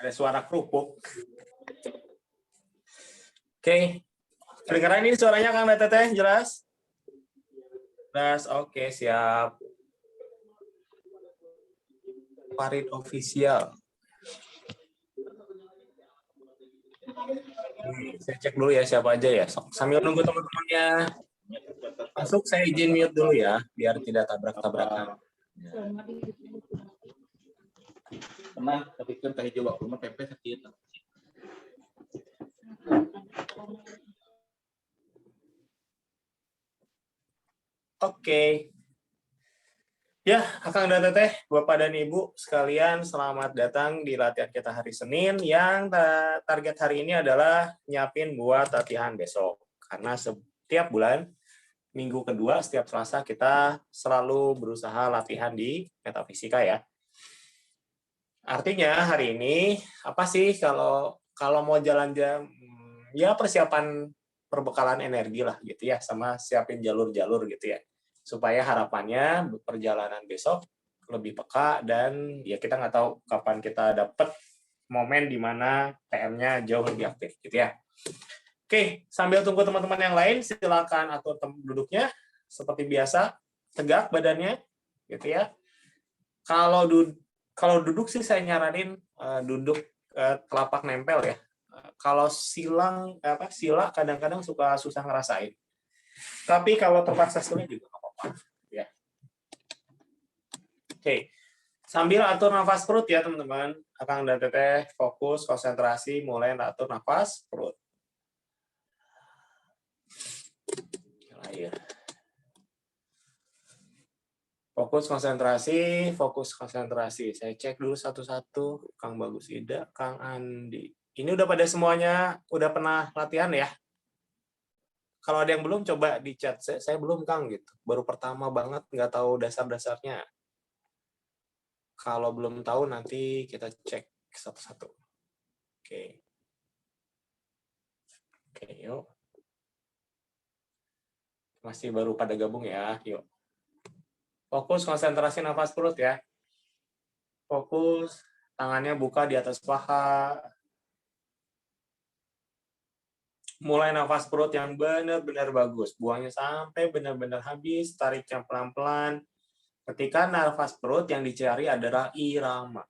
Ada suara kerupuk. Oke. Kedengaran ini suaranya Kang Teteh, jelas? Jelas, oke, siap. Farid Official. Saya cek dulu ya siapa aja ya. Sambil nunggu teman-temannya masuk, saya izin mute dulu ya, biar tidak tabrak-tabrakan. Pernah kepikir teh hijau waktu mah tempe sakit. Oke. Ya, Akang dan Teteh, Bapak dan Ibu sekalian, selamat datang di latihan kita hari Senin yang target hari ini adalah nyiapin buat latihan besok. Karena setiap bulan, minggu kedua, setiap Selasa kita selalu berusaha latihan di metafisika ya. Artinya hari ini, apa sih kalau mau jalan-jalan, ya persiapan perbekalan energi lah gitu ya, sama siapin jalur-jalur gitu ya. Supaya harapannya perjalanan besok lebih peka dan ya kita nggak tahu kapan kita dapat momen di mana PM-nya jauh lebih aktif gitu ya. Oke, sambil tunggu teman-teman yang lain, silakan atur duduknya seperti biasa, tegak badannya gitu ya. Kalau duduk sih saya nyaranin duduk telapak nempel ya. Kalau sila kadang-kadang suka susah ngerasain. Tapi kalau terpaksa sila juga nggak apa-apa. Ya. Oke, sambil atur nafas perut ya teman-teman. Akang dan Teteh fokus, konsentrasi, mulai atur nafas perut. Air. Fokus konsentrasi. Saya cek dulu satu-satu. Kang Bagus Ida, Kang Andi. Ini udah pada semuanya, udah pernah latihan ya? Kalau ada yang belum, coba di chat. Saya belum, Kang, gitu. Baru pertama banget, nggak tahu dasar-dasarnya. Kalau belum tahu, nanti kita cek satu-satu. Oke. Oke, yuk. Masih baru pada gabung ya, yuk. Fokus konsentrasi nafas perut ya. Fokus, tangannya buka di atas paha. Mulai nafas perut yang benar-benar bagus. Buangnya sampai benar-benar habis, tariknya pelan-pelan. Ketika nafas perut yang dicari adalah irama.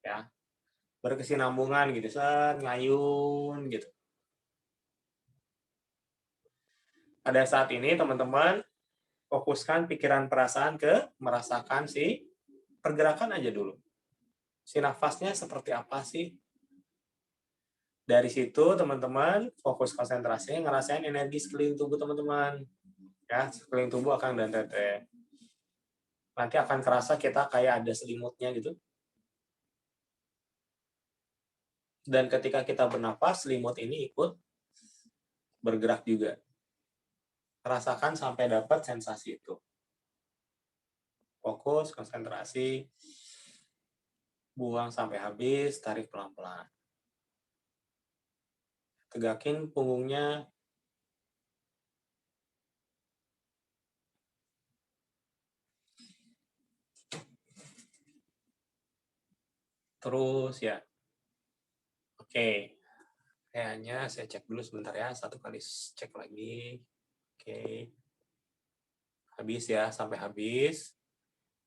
Ya. Berkesinambungan gitu, ngayun gitu. Pada saat ini teman-teman fokuskan pikiran perasaan ke merasakan si pergerakan aja dulu. Si nafasnya seperti apa sih? Dari situ teman-teman fokus konsentrasinya ngerasain energi sekeliling tubuh teman-teman. Ya, sekeliling tubuh Akang dan Teteh. Nanti akan kerasa kita kayak ada selimutnya gitu. Dan ketika kita bernafas, selimut ini ikut bergerak juga. Rasakan sampai dapat sensasi itu. Fokus, konsentrasi, buang sampai habis, tarik pelan-pelan. Tegakin punggungnya. Terus ya. Oke. Kayaknya saya cek dulu sebentar ya. Satu kali cek lagi. Oke. Habis ya, sampai habis.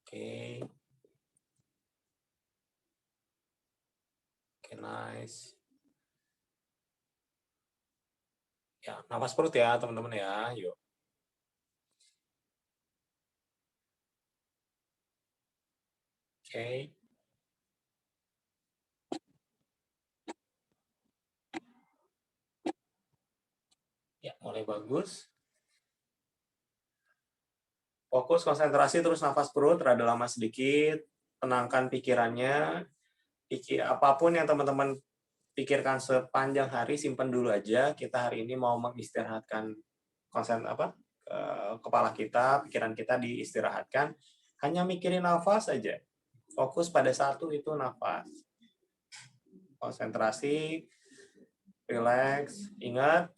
Oke. Oke, nice. Ya, nafas perut ya, teman-teman ya. Yuk. Oke. Ya, mulai bagus. Fokus, konsentrasi, terus nafas perut, rada lama sedikit. Tenangkan pikirannya. Apapun yang teman-teman pikirkan sepanjang hari, simpan dulu aja. Kita hari ini mau mengistirahatkan kepala kita, pikiran kita diistirahatkan. Hanya mikirin nafas aja. Fokus pada satu itu nafas. Konsentrasi, relax. Ingat,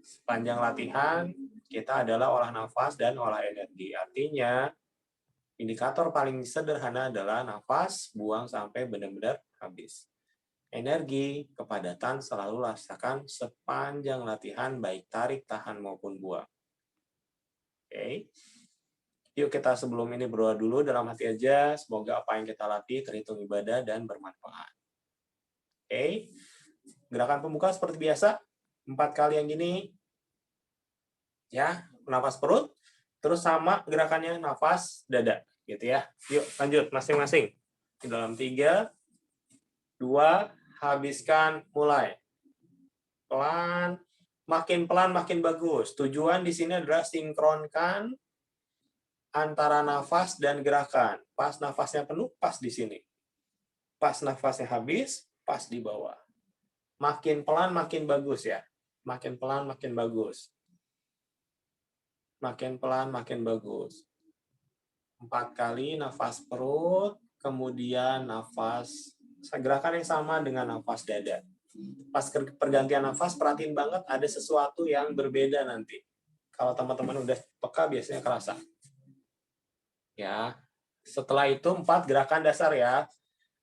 sepanjang latihan, kita adalah olah nafas dan olah energi. Artinya, indikator paling sederhana adalah nafas, buang sampai benar-benar habis. energi, kepadatan selalu rasakan sepanjang latihan, baik tarik, tahan, maupun buang. Oke. Yuk kita sebelum ini berdoa dulu dalam hati aja. Semoga apa yang kita latih terhitung ibadah dan bermanfaat. Oke. Gerakan pembuka seperti biasa. 4 kali yang gini. Ya, nafas perut. Terus sama gerakannya nafas dada. Gitu ya. Yuk lanjut masing-masing. Dalam 3, 2, habiskan, mulai. Pelan makin bagus. Tujuan di sini adalah sinkronkan antara nafas dan gerakan. Pas nafasnya penuh, pas di sini. Pas nafasnya habis, pas di bawah. Makin pelan, makin bagus ya. Makin pelan, makin bagus. Makin pelan, makin bagus. 4 kali nafas perut, kemudian nafas, gerakan yang sama dengan nafas dada. Pas pergantian nafas, perhatiin banget ada sesuatu yang berbeda nanti. Kalau teman-teman udah peka, biasanya kerasa. Ya, setelah itu 4 gerakan dasar ya.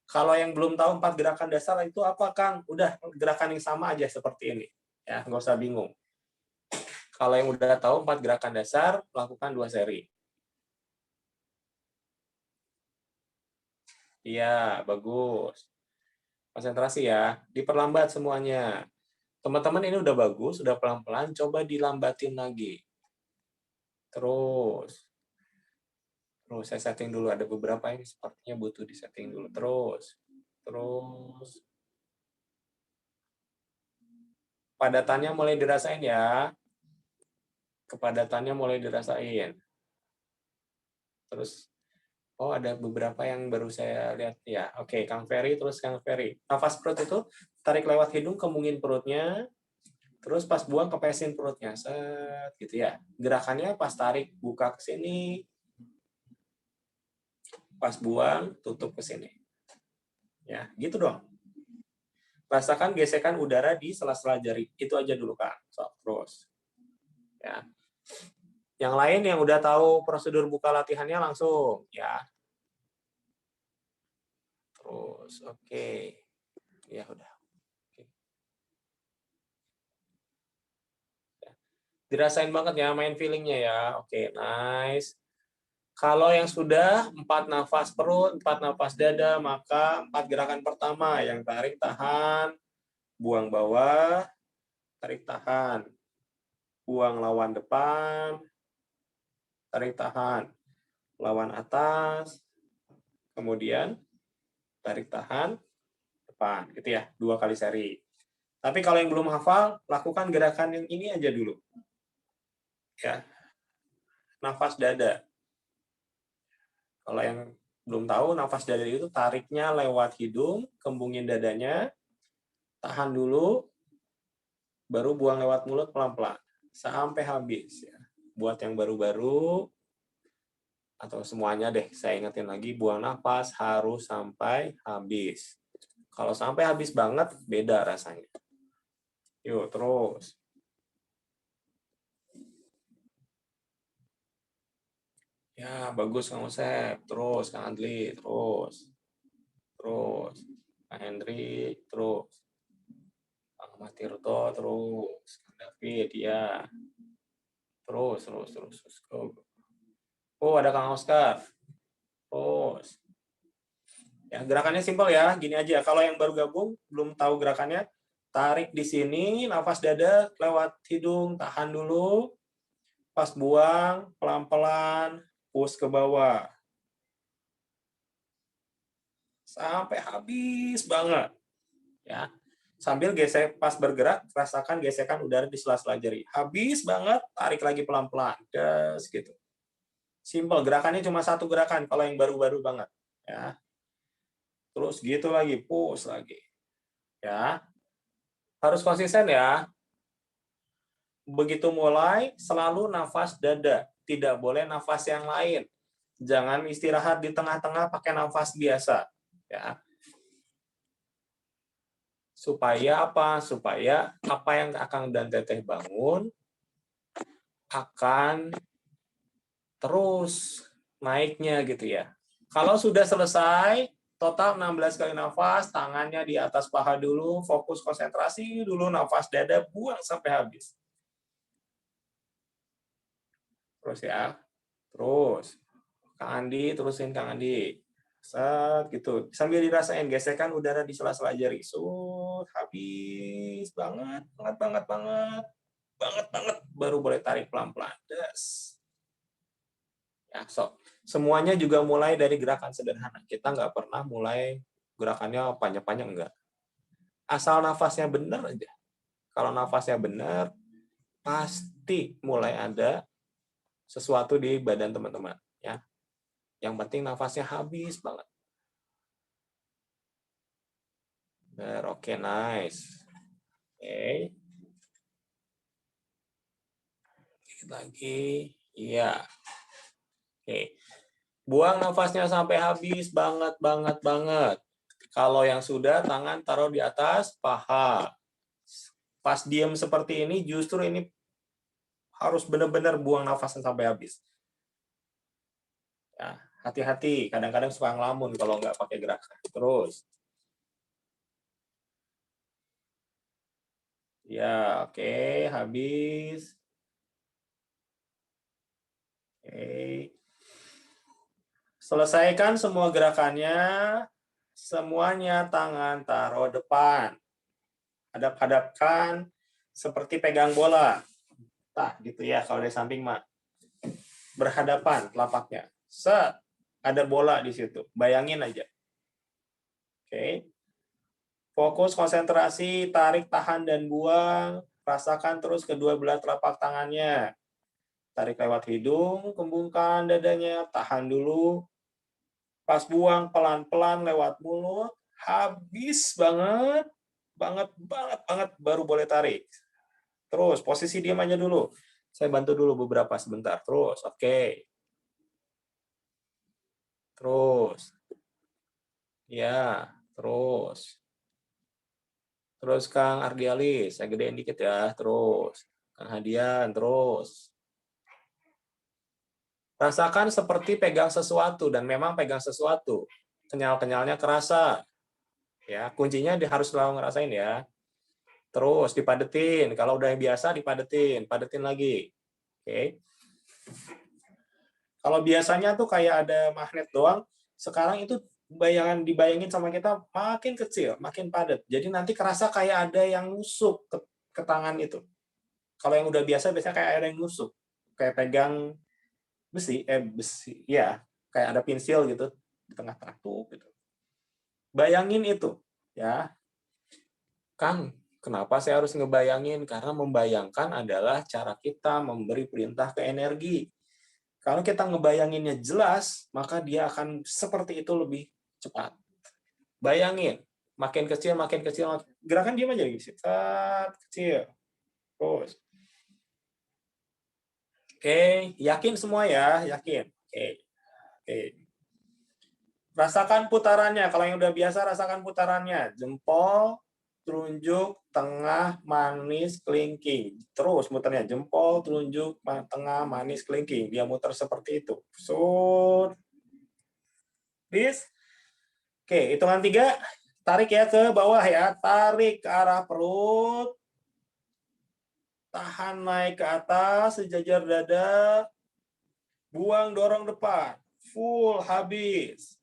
Kalau yang belum tahu 4 gerakan dasar itu apa, Kang? Udah gerakan yang sama aja seperti ini. Ya, nggak usah bingung. Kalau yang udah tahu 4 gerakan dasar, lakukan 2 seri. Iya, bagus. Konsentrasi ya. Diperlambat semuanya. Teman-teman ini udah bagus, udah pelan-pelan, coba dilambatin lagi. Terus saya setting dulu, ada beberapa yang sepertinya butuh di setting dulu. Terus padatannya mulai dirasain ya. Kepadatannya mulai dirasain. Terus ada beberapa yang baru saya lihat ya. Oke, Kang Ferry, terus Kang Ferry. Nafas perut itu tarik lewat hidung, kembungin perutnya. Terus pas buang kepesin perutnya, set gitu ya. Gerakannya pas tarik buka ke sini. Pas buang, tutup ke sini. Ya, gitu dong. Rasakan gesekan udara di sela-sela jari. Itu aja dulu, Kak. Terus. Ya. Yang lain yang udah tahu prosedur buka latihannya langsung, ya. Terus, oke. Ya udah. Oke. Ya. Dirasain banget ya main feelingnya ya. Oke, nice. Kalau yang sudah 4 nafas perut, 4 nafas dada, maka 4 gerakan pertama yang tarik tahan, buang bawah, tarik tahan, buang lawan depan, tarik tahan, lawan atas, kemudian tarik tahan, depan, gitu ya, 2 kali seri. Tapi kalau yang belum hafal, lakukan gerakan yang ini aja dulu. Ya. Nafas dada. Kalau yang belum tahu, nafas dada itu tariknya lewat hidung, kembungin dadanya, tahan dulu, baru buang lewat mulut pelan-pelan. Sampai habis. Ya. Buat yang baru-baru, atau semuanya deh, saya ingetin lagi, buang nafas harus sampai habis. Kalau sampai habis banget, beda rasanya. Yuk, terus. Ya, bagus Kang Usep. Terus, Kang Andli. Terus. Kang Hendri. Terus. Kang Matirto. Terus. Kang David. Ya. Terus. Oh, ada Kang Oscar. Terus. Ya, gerakannya simpel ya. Gini aja. Kalau yang baru gabung, belum tahu gerakannya, tarik di sini, nafas dada lewat hidung, tahan dulu. Pas buang, pelan-pelan, push ke bawah. Sampai habis banget. Ya. Sambil gesek, pas bergerak, rasakan gesekan udara di sela-sela jari. Habis banget, tarik lagi pelan-pelan. Des, gitu. Simple, gerakannya cuma 1 gerakan kalau yang baru-baru banget. Ya. Terus gitu lagi, push lagi. Ya. Harus konsisten ya. Begitu mulai, selalu nafas dada. Tidak boleh nafas yang lain. Jangan istirahat di tengah-tengah pakai nafas biasa. Ya. Supaya apa? Supaya apa yang Akang dan Teteh bangun akan terus naiknya gitu ya. Kalau sudah selesai, Total 16 kali nafas, tangannya di atas paha dulu, fokus konsentrasi dulu, nafas dada, buang sampai habis. Terus ya, terus. Kang Andi, terusin Kang Andi. Set, gitu. Sambil dirasain gesekan udara di sela-sela jari. Habis banget, banget, banget, banget. Banget, banget. Baru boleh tarik pelan-pelan. Des. Ya, semuanya juga mulai dari gerakan sederhana. Kita nggak pernah mulai gerakannya panjang-panjang, enggak. Asal nafasnya benar aja. Kalau nafasnya benar, pasti mulai ada sesuatu di badan teman-teman. Ya. Yang penting nafasnya habis banget. Oke, nice. Oke. Dikit lagi. Iya. Oke. Buang nafasnya sampai habis banget, banget, banget. Kalau yang sudah, tangan taruh di atas paha. Pas diam seperti ini, justru ini harus benar-benar buang nafasnya sampai habis. Ya, hati-hati. Kadang-kadang suka ngelamun kalau nggak pakai gerakan. Terus. Ya, oke. Habis. Oke. Selesaikan semua gerakannya. Semuanya tangan taruh depan. Hadap-hadapkan seperti pegang bola. Nah, gitu ya kalau dari samping mah. Berhadapan telapaknya. Set. Ada bola di situ. Bayangin aja. Oke. Fokus konsentrasi, tarik, tahan dan buang. Rasakan terus kedua belah telapak tangannya. Tarik lewat hidung, kembungkan dadanya, tahan dulu. Pas buang pelan-pelan lewat mulut, habis banget, banget, banget, banget, baru boleh tarik. Terus, posisi diam aja dulu. Saya bantu dulu beberapa sebentar. Terus, oke. Terus. Ya, terus. Terus Kang Ardialis, saya gedein dikit ya. Terus. Kang Hadian, terus. Rasakan seperti pegang sesuatu, dan memang pegang sesuatu. Kenyal-kenyalnya kerasa. Ya, kuncinya harus selalu ngerasain ya. Terus dipadetin. Kalau udah biasa dipadetin, padetin lagi. Oke. Kalau biasanya tuh kayak ada magnet doang, sekarang itu dibayangin sama kita makin kecil, makin padat. Jadi nanti kerasa kayak ada yang nusuk ke tangan itu. Kalau yang udah biasa biasanya kayak ada yang nusuk, kayak pegang besi, ya, kayak ada pensil gitu di tengah-tengah tuh gitu. Bayangin itu, ya. Kang, kenapa saya harus ngebayangin? Karena membayangkan adalah cara kita memberi perintah ke energi. Kalau kita ngebayanginnya jelas, maka dia akan seperti itu lebih cepat. Bayangin, makin kecil, makin kecil. Gerakan diam aja gitu. Kecil. Terus. Oke, yakin semua ya, yakin. Oke. Rasakan putarannya. Kalau yang udah biasa, rasakan putarannya. Jempol, telunjuk, tengah, manis, kelingking. Terus muternya. Jempol, telunjuk, tengah, manis, kelingking. Dia muter seperti itu. Sud. Bis. Oke, hitungan 3. Tarik ya ke bawah ya. Tarik ke arah perut. Tahan naik ke atas, sejajar dada. Buang, dorong depan. Full, habis.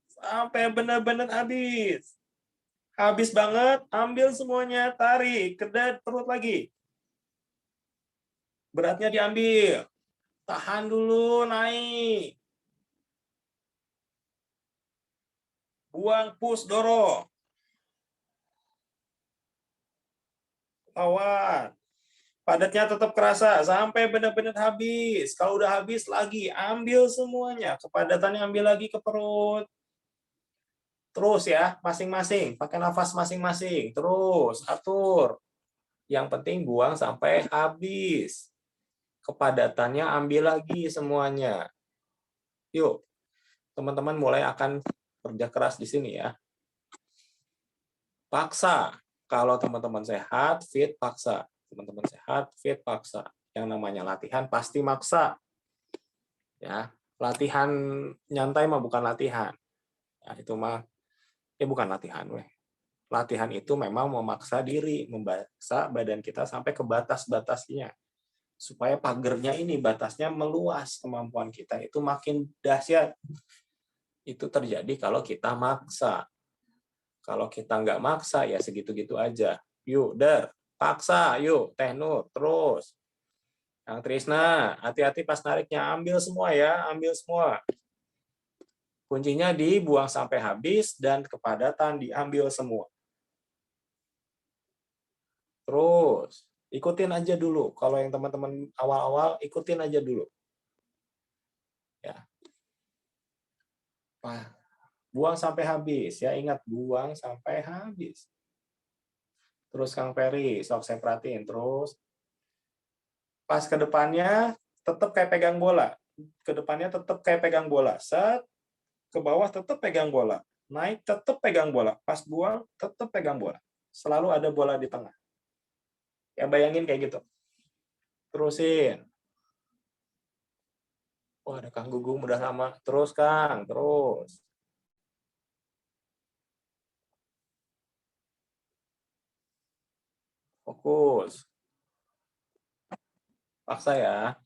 Sampai benar-benar habis. Habis banget, ambil semuanya, tarik, kedap perut lagi. Beratnya diambil. Tahan dulu, naik. Buang, push, dorong. Lawan. Padatnya tetap kerasa sampai benar-benar habis. Kalau udah habis lagi, ambil semuanya. Kepadatannya ambil lagi ke perut. Terus ya, masing-masing. Pakai nafas masing-masing. Terus, atur. Yang penting buang sampai habis. Kepadatannya ambil lagi semuanya. Yuk, teman-teman mulai akan kerja keras di sini ya. Paksa. Kalau teman-teman sehat, fit, paksa. Teman-teman sehat, fit, paksa. Yang namanya latihan pasti maksa. Ya. Latihan nyantai mah bukan latihan. Ya, itu mah bukan latihan, weh. Latihan itu memang memaksa diri, memaksa badan kita sampai ke batas-batasnya. Supaya pagernya ini, batasnya meluas, kemampuan kita itu makin dahsyat. Itu terjadi kalau kita maksa. Kalau kita nggak maksa, ya segitu-gitu aja. Yuk, paksa, yuk, Teh Nur, terus. Kang Trisna, hati-hati pas nariknya, ambil semua ya, ambil semua. Kuncinya dibuang sampai habis dan kepadatan diambil semua. Terus, ikutin aja dulu. Kalau yang teman-teman awal-awal, ikutin aja dulu. Ya. Wah, buang sampai habis. Ya, ingat, buang sampai habis. Terus Kang Ferry, sok saya perhatiin. Terus, pas ke depannya, tetap kayak pegang bola. Ke depannya tetap kayak pegang bola. Set, ke bawah tetap pegang bola. Naik tetap pegang bola. Pas buang, tetap pegang bola. Selalu ada bola di tengah. Ya, bayangin kayak gitu. Terusin. Wah, ada Kang Gugum udah lama. Terus, Kang. Terus. Fokus. Paksa ya.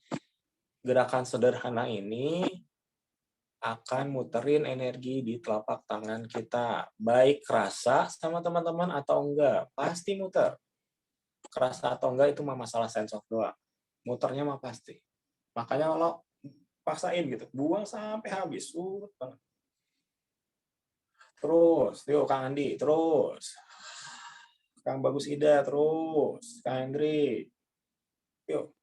Gerakan sederhana ini akan muterin energi di telapak tangan kita. Baik kerasa sama teman-teman atau enggak. Pasti muter. Kerasa atau enggak itu mah masalah sense of doang. Muternya mah pasti. Makanya kalau paksain gitu. Buang sampai habis. Terus. Yuk Kang Andi. Terus. Kang Bagus Ida. Terus. Kang Hendri. Yuk.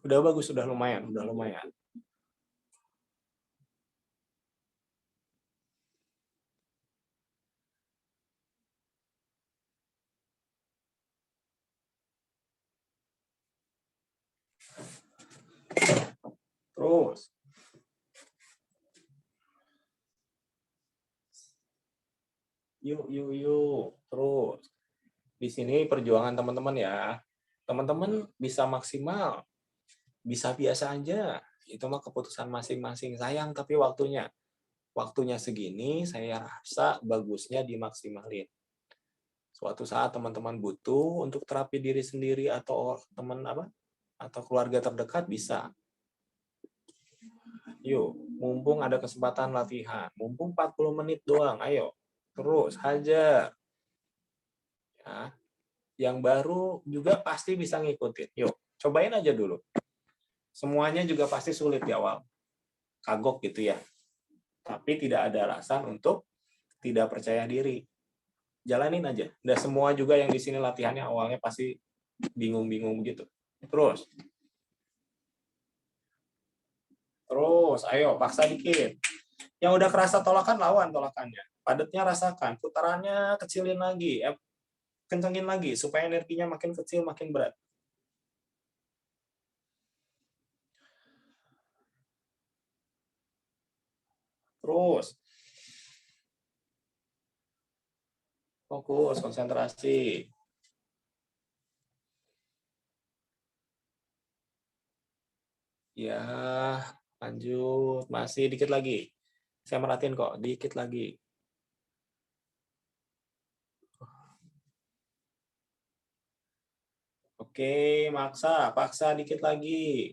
Udah bagus. Udah lumayan. Udah lumayan. Terus. Yuk. Terus. Di sini perjuangan teman-teman ya. Teman-teman bisa maksimal, bisa biasa aja. Itu mah keputusan masing-masing. Sayang tapi waktunya. Waktunya segini, saya rasa bagusnya dimaksimalin. Suatu saat teman-teman butuh untuk terapi diri sendiri atau teman apa? Atau keluarga terdekat bisa. Yuk, mumpung ada kesempatan latihan. Mumpung 40 menit doang, ayo. Terus hajar. Ya. Yang baru juga pasti bisa ngikutin. Yuk, cobain aja dulu. Semuanya juga pasti sulit di awal. Kagok gitu ya. Tapi tidak ada alasan untuk tidak percaya diri. Jalanin aja. Dan semua juga yang di sini latihannya awalnya pasti bingung-bingung gitu. Terus. Terus, ayo paksa dikit. Yang udah kerasa tolakan, lawan tolakannya. Padatnya rasakan, putarannya kecilin lagi, kencengin lagi supaya energinya makin kecil, makin berat. Terus, fokus, konsentrasi. Ya, lanjut. Masih dikit lagi. Saya merhatiin kok, dikit lagi. Oke, paksa dikit lagi.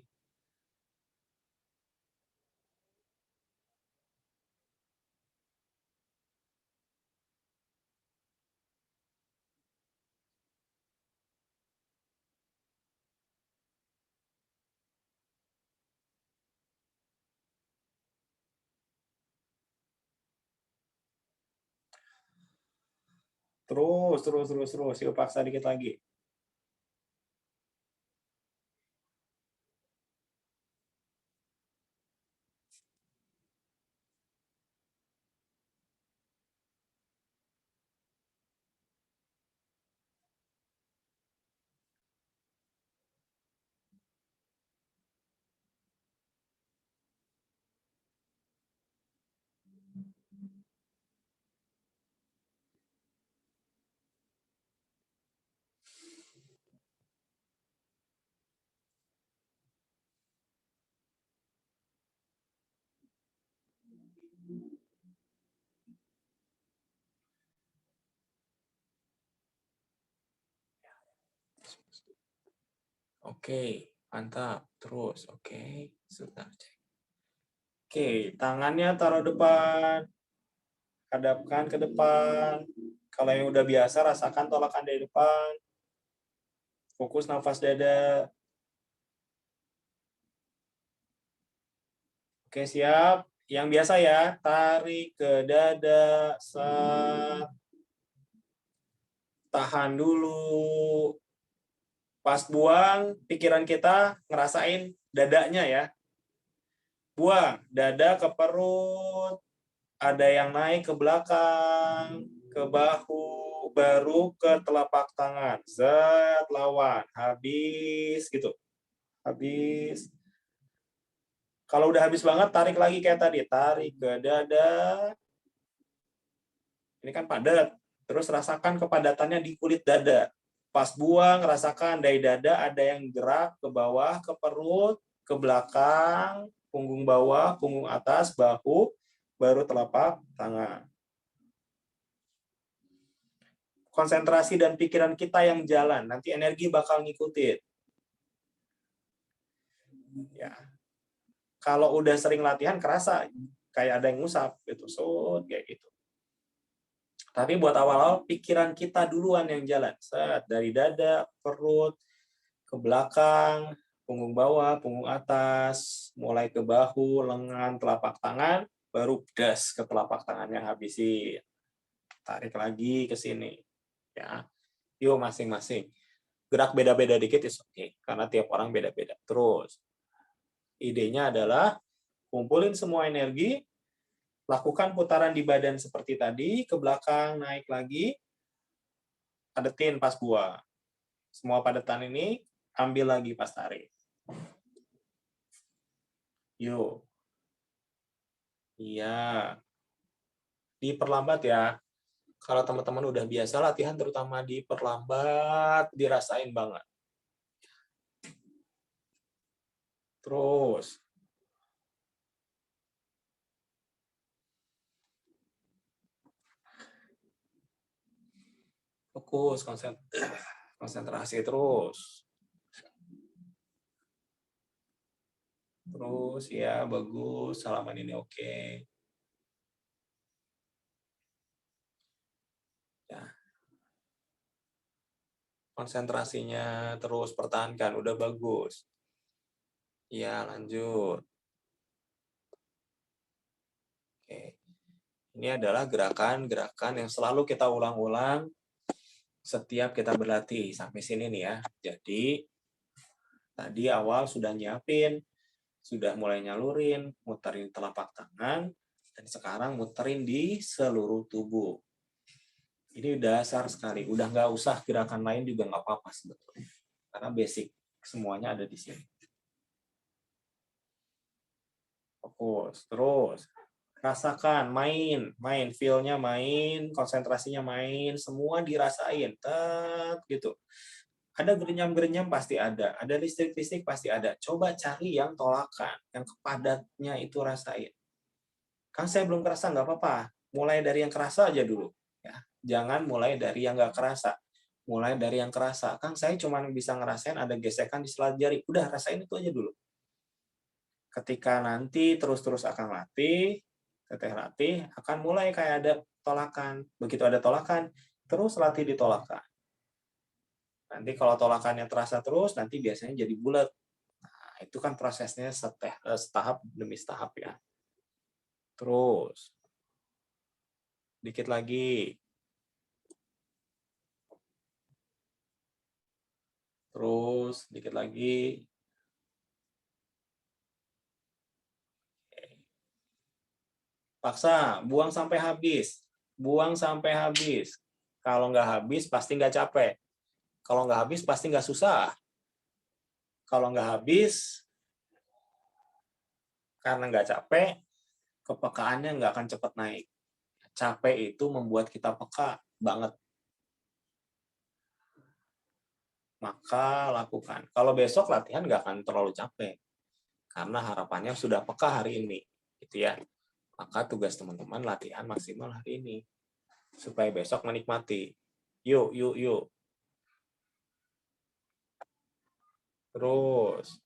Terus. Yuk paksa dikit lagi. Oke, mantap. Terus, oke. Sebentar, cek. Oke, tangannya taruh depan. Hadapkan ke depan. Kalau yang udah biasa, rasakan tolakan dari depan. Fokus nafas dada. Oke, siap. Yang biasa ya, tarik ke dada. Tahan dulu. Pas buang, pikiran kita ngerasain dadanya ya. Buang, dada ke perut. Ada yang naik ke belakang, ke bahu, baru ke telapak tangan. Zat, lawan. Habis gitu. Habis. Kalau udah habis banget, tarik lagi kayak tadi. Tarik ke dada. Ini kan padat. Terus rasakan kepadatannya di kulit dada. Pas buang, rasakan dari dada ada yang gerak ke bawah, ke perut, ke belakang, punggung bawah, punggung atas, bahu, baru telapak tangan. Konsentrasi dan pikiran kita yang jalan. Nanti energi bakal ngikutin. Ya. Kalau udah sering latihan, kerasa kayak ada yang ngusap gitu, kayak gitu. Tapi buat awal-awal, pikiran kita duluan yang jalan. Set, dari dada, perut, ke belakang, punggung bawah, punggung atas, mulai ke bahu, lengan, telapak tangan, baru gas ke telapak tangan yang habisin. Tarik lagi ke sini. Ya. Yuk masing-masing. Gerak beda-beda dikit is oke, karena tiap orang beda-beda. Terus, idenya adalah kumpulin semua energi, lakukan putaran di badan seperti tadi, ke belakang, naik lagi, padetin pas buang. Semua padatan ini, ambil lagi pas tarik. Yuk. Iya. Diperlambat ya. Kalau teman-teman udah biasa latihan, terutama diperlambat, dirasain banget. Terus. Fokus, konsentrasi terus. Terus ya, bagus. Salaman ini oke. Ya. Konsentrasinya terus pertahankan, udah bagus. Ya, lanjut. Oke. Ini adalah gerakan-gerakan yang selalu kita ulang-ulang setiap kita berlatih. Sampai sini nih ya. Jadi, tadi awal sudah nyiapin, sudah mulai nyalurin, muterin telapak tangan, dan sekarang muterin di seluruh tubuh. Ini dasar sekali. Udah nggak usah gerakan lain juga nggak apa-apa sebetulnya. Karena basic semuanya ada di sini. Fokus. Terus. Rasakan, main. Feel-nya main, konsentrasinya main, semua dirasain. Gitu. Ada gerenyam-gerenyam pasti ada. Ada listrik-listrik pasti ada. Coba cari yang tolakan, yang kepadatnya itu rasain. Kan saya belum kerasa, nggak apa-apa. Mulai dari yang kerasa aja dulu. Ya. Jangan mulai dari yang nggak kerasa. Mulai dari yang kerasa. Kan saya cuma bisa ngerasain ada gesekan di selat jari. Udah, rasain itu aja dulu. Ketika nanti terus-terus akan latih, teteh latih, akan mulai kayak ada tolakan. Begitu ada tolakan, terus latih di tolakan. Nanti kalau tolakannya terasa terus, nanti biasanya jadi bulat. Nah, itu kan prosesnya setahap demi setahap ya. Terus, dikit lagi. Terus, dikit lagi. Paksa, buang sampai habis. Buang sampai habis. Kalau nggak habis, pasti nggak capek. Kalau nggak habis, pasti nggak susah. Kalau nggak habis, karena nggak capek, kepekaannya nggak akan cepat naik. Capek itu membuat kita peka banget. Maka lakukan. Kalau besok latihan nggak akan terlalu capek. Karena harapannya sudah peka hari ini. Gitu ya. Maka tugas teman-teman latihan maksimal hari ini. Supaya besok menikmati. Yuk. Terus.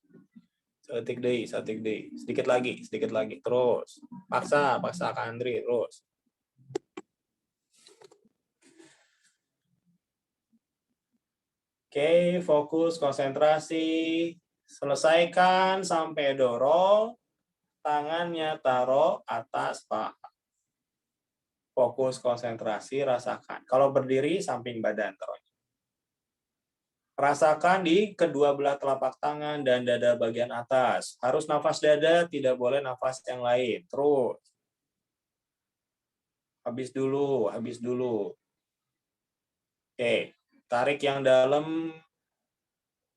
Setik deui. Sedikit lagi. Terus. Paksa Kak Andri, terus. Oke, fokus, konsentrasi. Selesaikan sampai dorong. Tangannya taruh atas paha. Fokus, konsentrasi, rasakan. Kalau berdiri, samping badan taruh. Rasakan di kedua belah telapak tangan dan dada bagian atas. Harus nafas dada, tidak boleh nafas yang lain. Terus. Habis dulu. Oke, tarik yang dalam,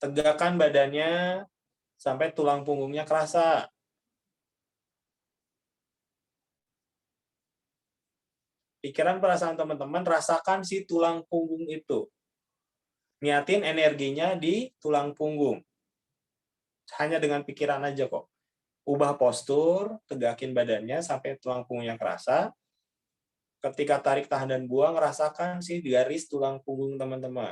tegakkan badannya sampai tulang punggungnya kerasa. Pikiran perasaan teman-teman, rasakan si tulang punggung itu. Niatin energinya di tulang punggung. Hanya dengan pikiran aja kok. Ubah postur, tegakin badannya sampai tulang punggungnya kerasa. Ketika tarik, tahan, dan buang, rasakan si garis tulang punggung teman-teman.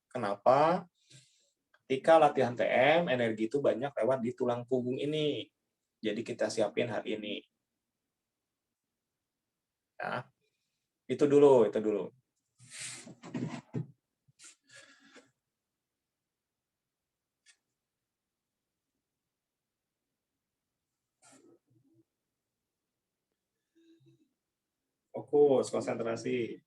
Kenapa? Ketika latihan TM, energi itu banyak lewat di tulang punggung ini. Jadi kita siapin hari ini. Ya. Itu dulu. Fokus, konsentrasi.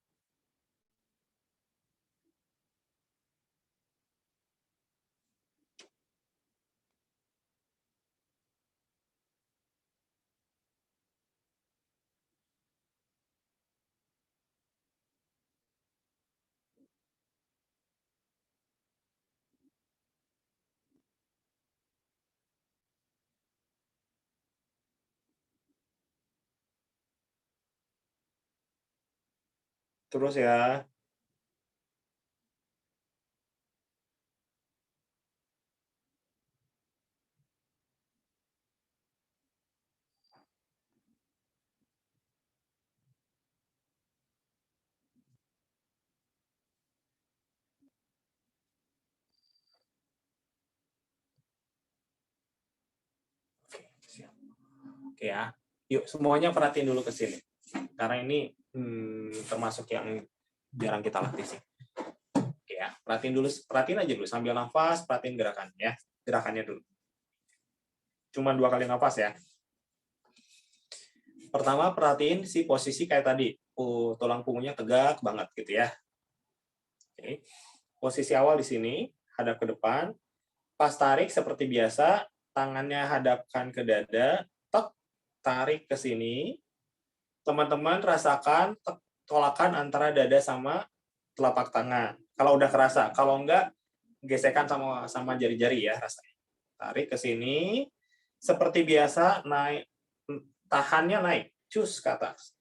Terus ya. Siap. Oke ya. Yuk, semuanya perhatiin dulu ke sini. Karena ini termasuk yang jarang kita latih sih. Oke ya, perhatiin aja dulu sambil nafas, perhatiin gerakannya ya. Gerakannya dulu. Cuma 2 kali nafas ya. Pertama, perhatiin si posisi kayak tadi. Tulang punggungnya tegak banget gitu ya. Oke. Posisi awal di sini, hadap ke depan. Pas tarik seperti biasa, tangannya hadapkan ke dada, tarik ke sini. Teman-teman rasakan tolakan antara dada sama telapak tangan. Kalau udah kerasa, kalau enggak, gesekan sama jari-jari ya rasanya. Tarik ke sini, seperti biasa, naik, tahannya naik, cus ke atas.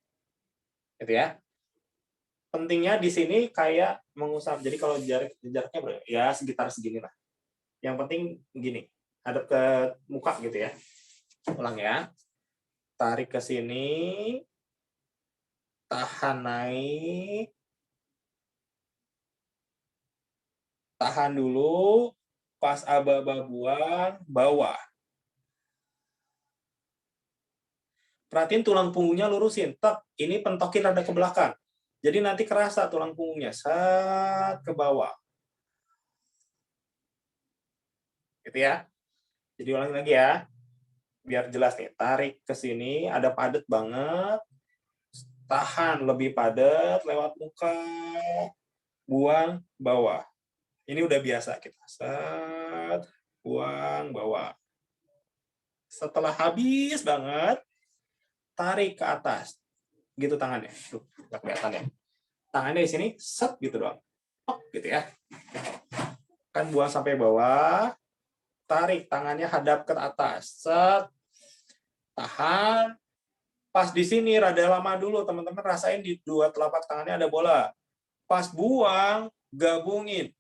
Gitu ya. Pentingnya di sini kayak mengusap. Jadi kalau jaraknya ya sekitar segini lah. Yang penting gini, hadap ke muka gitu ya. Ulang ya. Tarik ke sini, tahan naik, tahan dulu, pas aba-aba buang, bawah. Perhatiin tulang punggungnya lurusin, ini pentokin rada ke belakang. Jadi nanti kerasa tulang punggungnya, set ke bawah. Gitu ya. Jadi ulangi lagi ya. Biar jelas nih, tarik ke sini, ada padat banget. Tahan lebih padat lewat muka, buang, bawah. Ini udah biasa kita. Set, buang, bawah. Setelah habis banget, tarik ke atas. Gitu tangannya. Tuh, nggak kelihatan ya. Tangannya di sini, set gitu doang. Gitu ya. Kan buang sampai bawah, tarik tangannya hadap ke atas. Set, tahan. Pas di sini rada lama dulu, teman-teman rasain di 2 telapak tangannya ada bola. Pas buang, gabungin.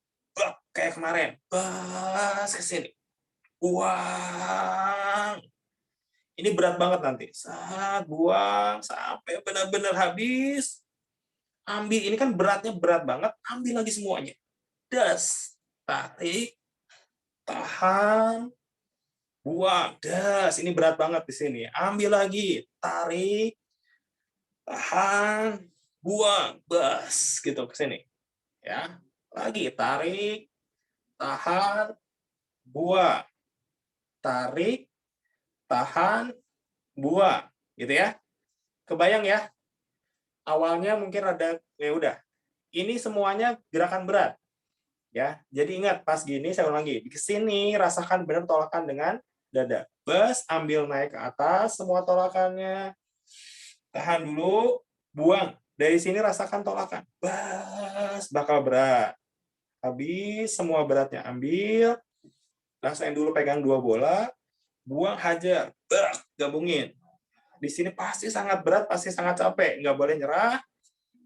Kayak kemarin. Bas ke sini. Buang. Ini berat banget nanti. Saat buang sampai benar-benar habis. Ambil, ini kan beratnya berat banget. Ambil lagi semuanya. Das. tarik, tahan, buang. Das, ini berat banget di sini. Ambil lagi, tarik, tahan, buang. Bas, gitu ke sini. Ya. Lagi tarik, tahan, buang. Tarik, tahan, buang. Gitu ya. Kebayang ya? Awalnya mungkin ada ya udah. Ini semuanya gerakan berat. Ya, jadi ingat pas gini saya ulangi, di sini rasakan benar tolakan dengan dada. Bas, ambil naik ke atas semua tolakannya. Tahan dulu, buang. Dari sini rasakan tolakan. Bas, bakal berat. Habis semua beratnya ambil, rasain dulu pegang 2 bola, buang hajar. Bak, gabungin. Di sini pasti sangat berat, pasti sangat capek. Nggak boleh nyerah,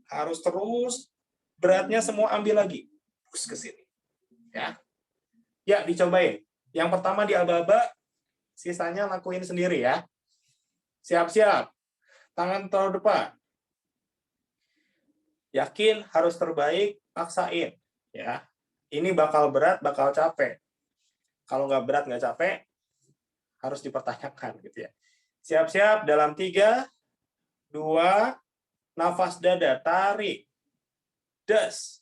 harus terus. Beratnya semua ambil lagi. Terus ke sini. Ya. Ya, dicobain. Yang pertama di aba-aba, sisanya lakuin sendiri ya. Siap-siap. Tangan taruh depan. Yakin harus terbaik, paksain. Ya. Ini bakal berat, bakal capek. Kalau nggak berat, nggak capek, harus dipertanyakan gitu ya. Siap-siap dalam 3, 2, nafas dada, tarik. Das.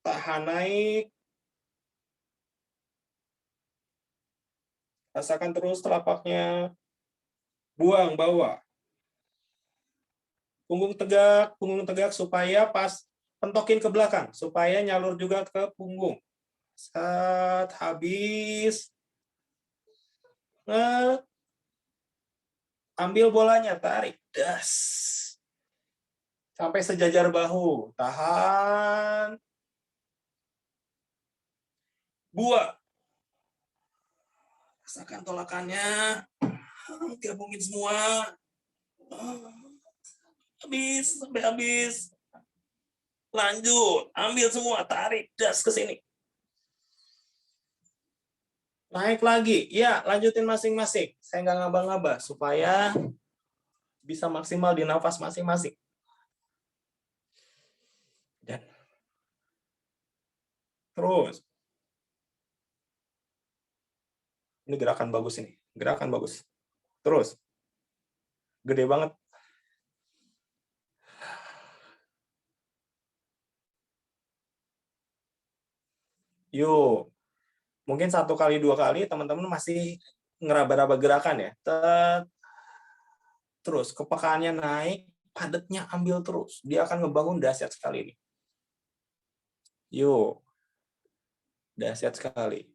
Tahan naik. Rasakan terus telapaknya. Buang bawah. Punggung tegak supaya pas pentokin ke belakang, supaya nyalur juga ke punggung. Saat habis. Ambil bolanya, tarik. Das. Sampai sejajar bahu. Tahan. Buang. Rasakan tolakannya. Gabungin semua. Habis, sampai habis. Lanjut, ambil semua, tarik, das ke sini. Naik lagi, ya lanjutin masing-masing. Saya nggak ngaba-ngaba, supaya bisa maksimal di nafas masing-masing. Dan terus. Ini gerakan bagus ini, gerakan bagus. Terus. Gede banget. Yuk. Mungkin 1 kali 2 kali teman-teman masih ngeraba-raba gerakan ya. Terus kepekaannya naik, padatnya ambil terus. Dia akan ngebangun dahsyat sekali ini. Yuk. Dahsyat sekali.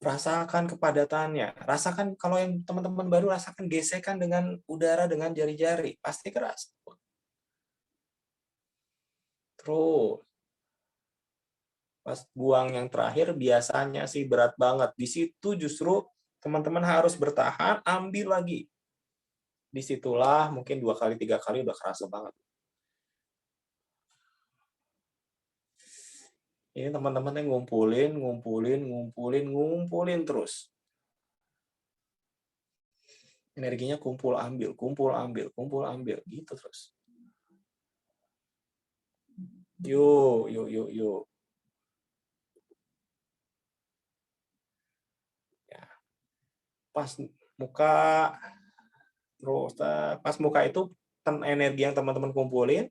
Rasakan kepadatannya. Rasakan kalau yang teman-teman baru, rasakan gesekan dengan udara dengan jari-jari. Pasti keras. Terus. Pas buang yang terakhir biasanya sih berat banget. Di situ justru teman-teman harus bertahan, ambil lagi. Disitulah mungkin 2 kali 3 kali udah kerasa banget. Ini teman-teman yang ngumpulin terus. Energinya kumpul ambil gitu terus. Yuk. Ya. Pas muka terus pas muka itu energi yang teman-teman kumpulin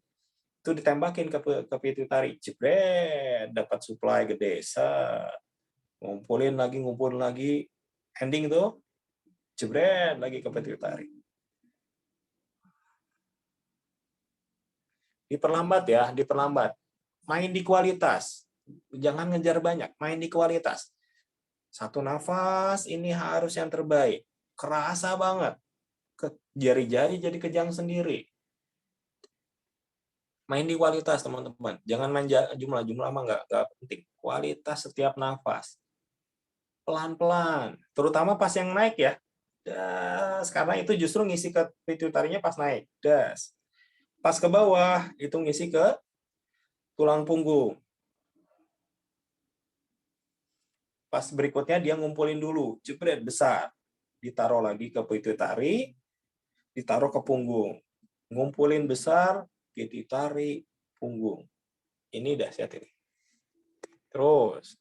itu ditembakin ke pituitari, jebret, dapat supply gede, ngumpulin lagi, ending tuh, jebret lagi ke pituitari. Diperlambat. Main di kualitas, jangan ngejar banyak, main di kualitas. 1 nafas ini harus yang terbaik, kerasa banget, ke jari-jari jadi kejang sendiri. Main di kualitas teman-teman, jangan main jumlah mah nggak penting. Kualitas setiap nafas, pelan-pelan, terutama pas yang naik ya. Das, karena itu justru ngisi ke pituitarinya pas naik. Das. Pas ke bawah itu ngisi ke tulang punggung. Pas berikutnya dia ngumpulin dulu, jebret besar, ditaruh lagi ke pituitari, ditaruh ke punggung, ngumpulin besar, pituitari, punggung. Ini dahsyat ini. Terus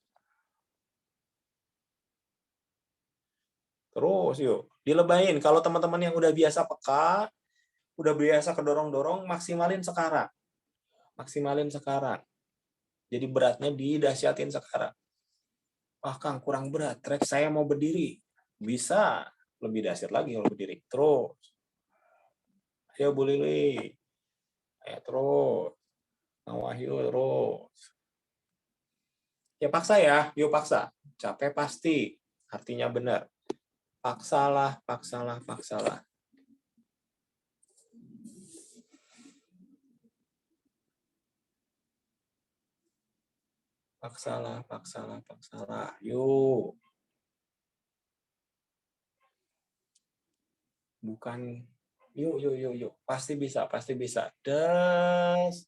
yuk, dilebahin. Kalau teman-teman yang udah biasa peka, udah biasa kedorong-dorong, maksimalin sekarang. Maksimalin sekarang. Jadi beratnya didahsyatin sekarang. Wah, Kang, kurang berat. Trek saya mau berdiri. Bisa. Lebih dahsyat lagi kalau berdiri. Terus. Ayo, Bu Lili. Ayo, terus. Kang Wahyu, terus. Ya, paksa ya. Yuk, paksa. Capek pasti. Artinya benar. Paksalah, paksalah, paksalah. Paksalah, paksalah, paksalah. Yuk. Bukan. Yuk, yuk, yuk, yuk. Pasti bisa, pasti bisa. Des.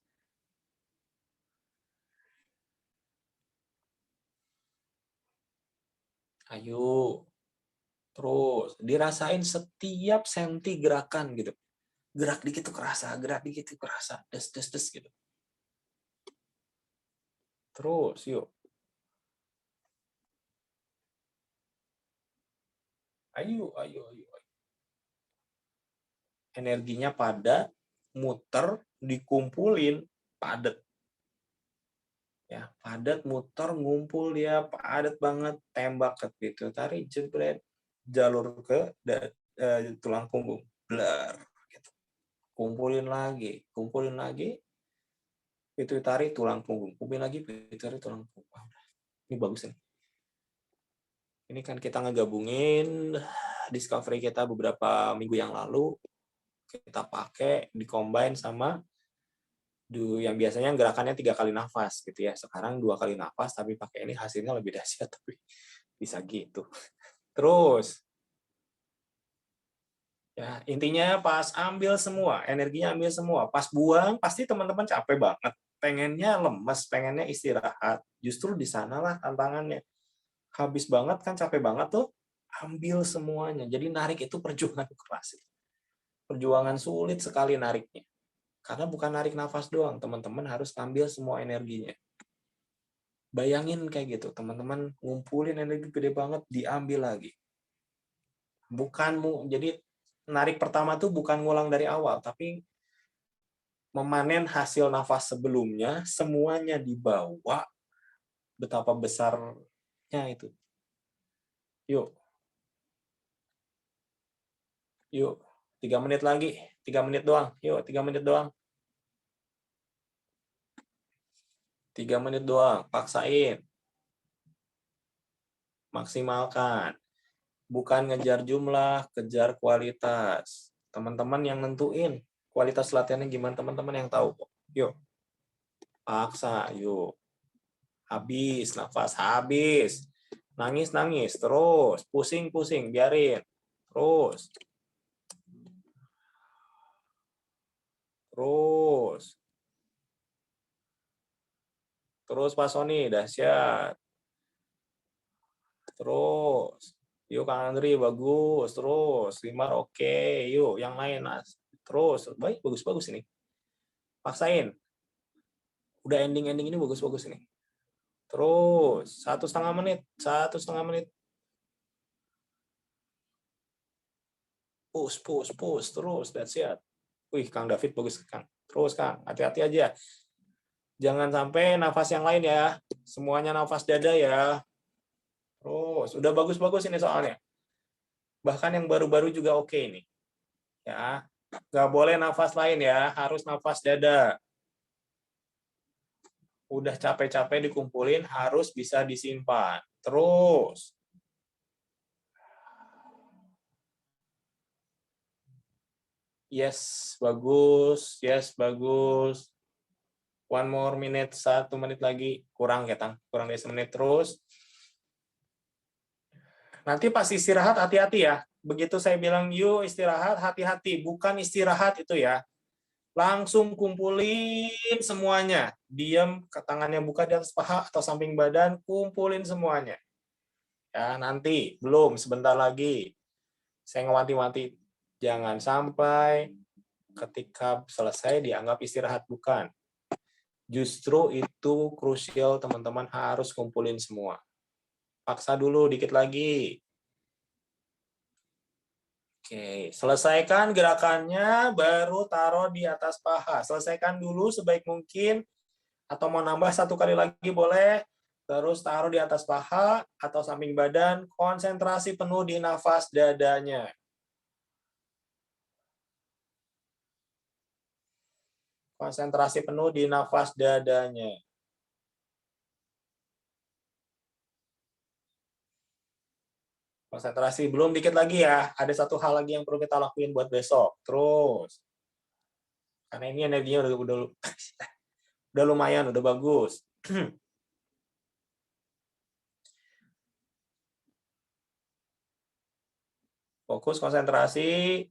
Ayo. Terus. Dirasain setiap senti gerakan gitu. Gerak dikit tuh kerasa, gerak dikit tuh kerasa. Des, des, des gitu. Terus, yuk. Ayo, ayo, ayo. Energinya padat, muter, dikumpulin, padat. Ya, padat, muter, ngumpul dia, padat banget, tembak ke pituitari, jebret, jalur ke tulang punggung, blar. Gitu. Kumpulin lagi, pituitari, tulang punggung, kumpulin lagi, pituitari, tulang punggung. Ini bagus nih. Ini kan kita ngegabungin discovery kita beberapa minggu yang lalu, kita pakai, di-combine sama yang biasanya gerakannya 3 kali nafas gitu ya. Sekarang 2 kali nafas, tapi pakai ini hasilnya lebih dahsyat, tapi bisa gitu. Terus, ya intinya pas ambil semua, energinya ambil semua. Pas buang, pasti teman-teman capek banget. Pengennya lemes, pengennya istirahat. Justru di sanalah tantangannya. Habis banget kan, capek banget tuh, ambil semuanya. Jadi narik itu perjuangan keras. Perjuangan sulit sekali nariknya. Karena bukan narik nafas doang, teman-teman harus ambil semua energinya. Bayangin kayak gitu, teman-teman ngumpulin energi gede banget, diambil lagi. Jadi narik pertama tuh bukan ngulang dari awal, tapi memanen hasil nafas sebelumnya, semuanya dibawa, betapa besarnya itu. Yuk. Yuk, 3 menit lagi, 3 menit doang. Yuk, 3 menit doang. 3 menit doang, paksain. Maksimalkan. Bukan ngejar jumlah, kejar kualitas. Teman-teman yang nentuin kualitas latihannya gimana, teman-teman yang tahu kok. Yuk, paksa, yuk. Habis, nafas, habis. Nangis, nangis, terus. Pusing, pusing, biarin. Terus. Terus. Terus Pak Sony, dahsyat. Terus. Yuk Kang Andri, bagus. Terus. Limar, oke. Yuk, yang lain. Terus. Baik, bagus-bagus ini. Paksain. Udah ending-ending ini bagus-bagus ini. Terus. 1,5 menit. 1,5 menit. Push, push, push. Terus. That's it. Wih, Kang David bagus, Kang. Terus, Kang. Hati-hati aja. Jangan sampai nafas yang lain ya. Semuanya nafas dada ya. Terus, udah bagus-bagus ini soalnya. Bahkan yang baru-baru juga oke ini. Ya, nggak boleh nafas lain ya, harus nafas dada. Udah capek-capek dikumpulin, harus bisa disimpan. Terus. Yes, bagus. Yes, bagus. One more minute, 1 menit lagi. Kurang ya, Tang. Kurang dari 1 menit terus. Nanti pas istirahat, hati-hati ya. Begitu saya bilang, yuk istirahat, hati-hati. Bukan istirahat itu ya. Langsung kumpulin semuanya. Diam, tangannya buka di atas paha atau samping badan, kumpulin semuanya. Ya, nanti, belum, sebentar lagi. Saya ngewanti-wanti, jangan sampai ketika selesai dianggap istirahat, bukan. Justru itu krusial, teman-teman harus kumpulin semua. Paksa dulu dikit lagi. Oke, selesaikan gerakannya, baru taruh di atas paha. Selesaikan dulu sebaik mungkin, atau mau nambah satu kali lagi boleh. Terus taruh di atas paha atau samping badan, konsentrasi penuh di nafas dadanya. Konsentrasi penuh di nafas dadanya. Konsentrasi, belum dikit lagi ya. Ada satu hal lagi yang perlu kita lakuin buat besok. Terus. Karena ini energinya udah lumayan, udah bagus. Fokus konsentrasi,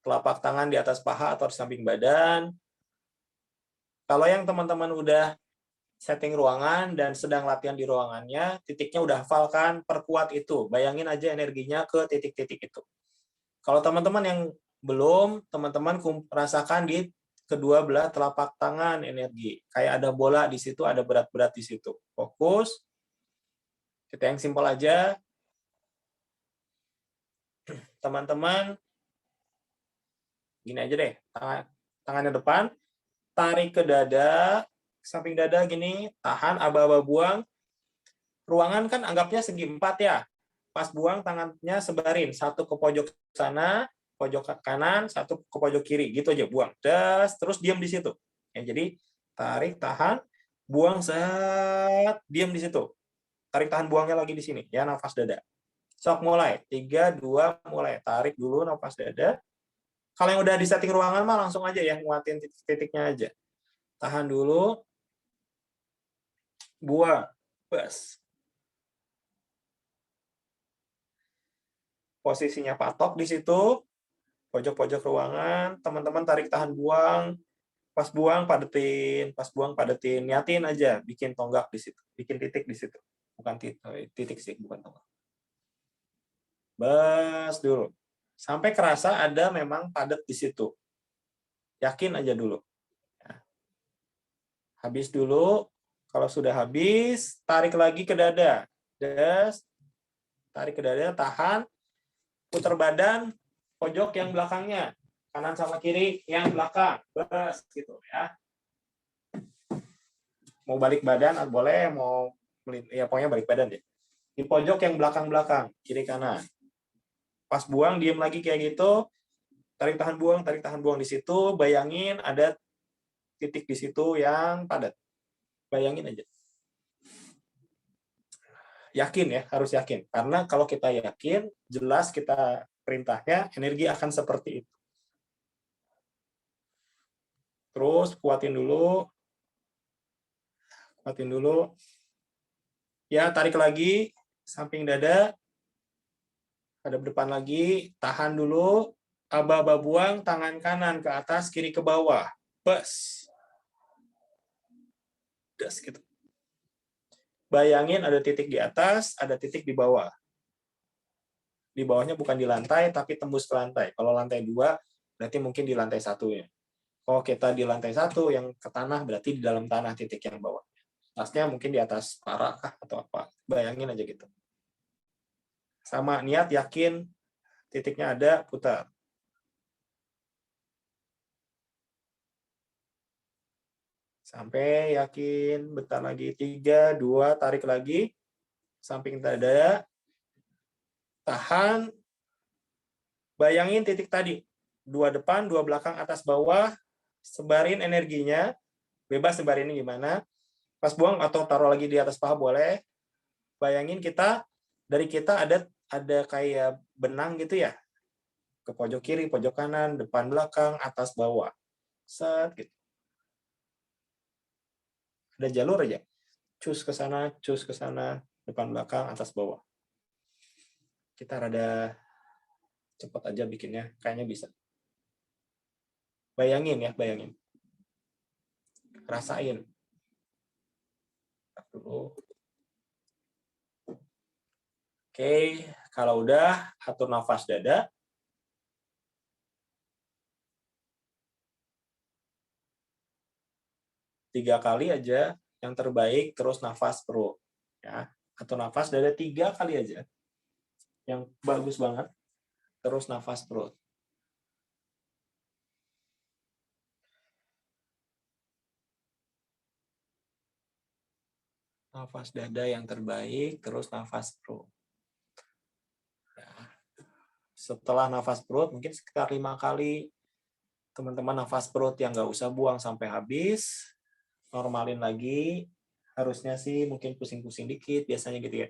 telapak tangan di atas paha atau di samping badan. Kalau yang teman-teman udah setting ruangan dan sedang latihan di ruangannya, titiknya udah hafal kan, perkuat itu. Bayangin aja energinya ke titik-titik itu. Kalau teman-teman yang belum, teman-teman rasakan di kedua belah telapak tangan energi. Kayak ada bola di situ, ada berat-berat di situ. Fokus. Kita yang simpel aja. Teman-teman, gini aja deh. Tangannya depan, tarik ke dada, samping dada gini, tahan, aba-aba buang. Ruangan kan anggapnya segi 4 ya. Pas buang tangannya sebarin, satu ke pojok sana, pojok kanan, satu ke pojok kiri, gitu aja buang. Terus diam di situ. Ya, jadi tarik, tahan, buang, set, diam di situ. Tarik tahan buangnya lagi di sini, ya nafas dada. Sok mulai, 3, 2, mulai. Tarik dulu nafas dada. Kalau yang udah di setting ruangan mah langsung aja ya, nguatin titik-titiknya aja. Tahan dulu, buang, bas. Posisinya patok di situ, pojok-pojok ruangan, teman-teman tarik tahan buang, pas buang padetin, niatin aja bikin tonggak di situ, bikin titik di situ. Bukan titik sih, bukan tonggak. Bas dulu. Sampai kerasa ada memang padat di situ. Yakin aja dulu. Habis dulu, kalau sudah habis, tarik lagi ke dada. Tarik ke dada, tahan, putar badan, pojok yang belakangnya. Kanan sama kiri yang belakang. Bas, gitu ya. Mau balik badan, boleh. Mau, ya pokoknya balik badan deh. Di pojok yang belakang-belakang, kiri kanan. Pas buang, diem lagi kayak gitu. Tarik tahan buang di situ. Bayangin ada titik di situ yang padat. Bayangin aja. Yakin ya, harus yakin. Karena kalau kita yakin, jelas kita perintahnya, energi akan seperti itu. Terus kuatin dulu. Kuatin dulu. Ya, tarik lagi. Samping dada. Hadap depan lagi. Tahan dulu. Aba-aba buang, tangan kanan ke atas, kiri ke bawah. Bas. Das gitu. Bayangin ada titik di atas, ada titik di bawah. Di bawahnya bukan di lantai, tapi tembus ke lantai. Kalau lantai 2, berarti mungkin di lantai 1 ya. Kalau kita di lantai 1, yang ke tanah, berarti di dalam tanah titik yang bawah. Atasnya mungkin di atas parak atau apa. Bayangin aja gitu. Sama niat, yakin, titiknya ada, putar. Sampai yakin, bentar lagi. 3, 2, tarik lagi. Samping dada. Tahan. Bayangin titik tadi. 2 depan, 2 belakang, atas, bawah. Sebarin energinya. Bebas sebarinnya gimana. Pas buang atau taruh lagi di atas paha boleh. Bayangin dari kita ada kayak benang gitu ya. Ke pojok kiri, pojok kanan, depan, belakang, atas, bawah. Set gitu. Ada jalur aja. Cus ke sana, depan, belakang, atas, bawah. Kita rada cepat aja bikinnya, kayaknya bisa. Bayangin ya, bayangin. Rasain. Dulu. Oke, kalau udah, atur nafas dada. 3 kali aja yang terbaik, terus nafas perut. Ya. Atau nafas dada 3 kali aja. Yang bagus banget, terus nafas perut. Nafas dada yang terbaik, terus nafas perut. Ya. Setelah nafas perut, mungkin sekitar 5 kali, teman-teman nafas perut yang nggak usah buang sampai habis, normalin lagi, harusnya sih mungkin pusing-pusing dikit, biasanya gitu ya,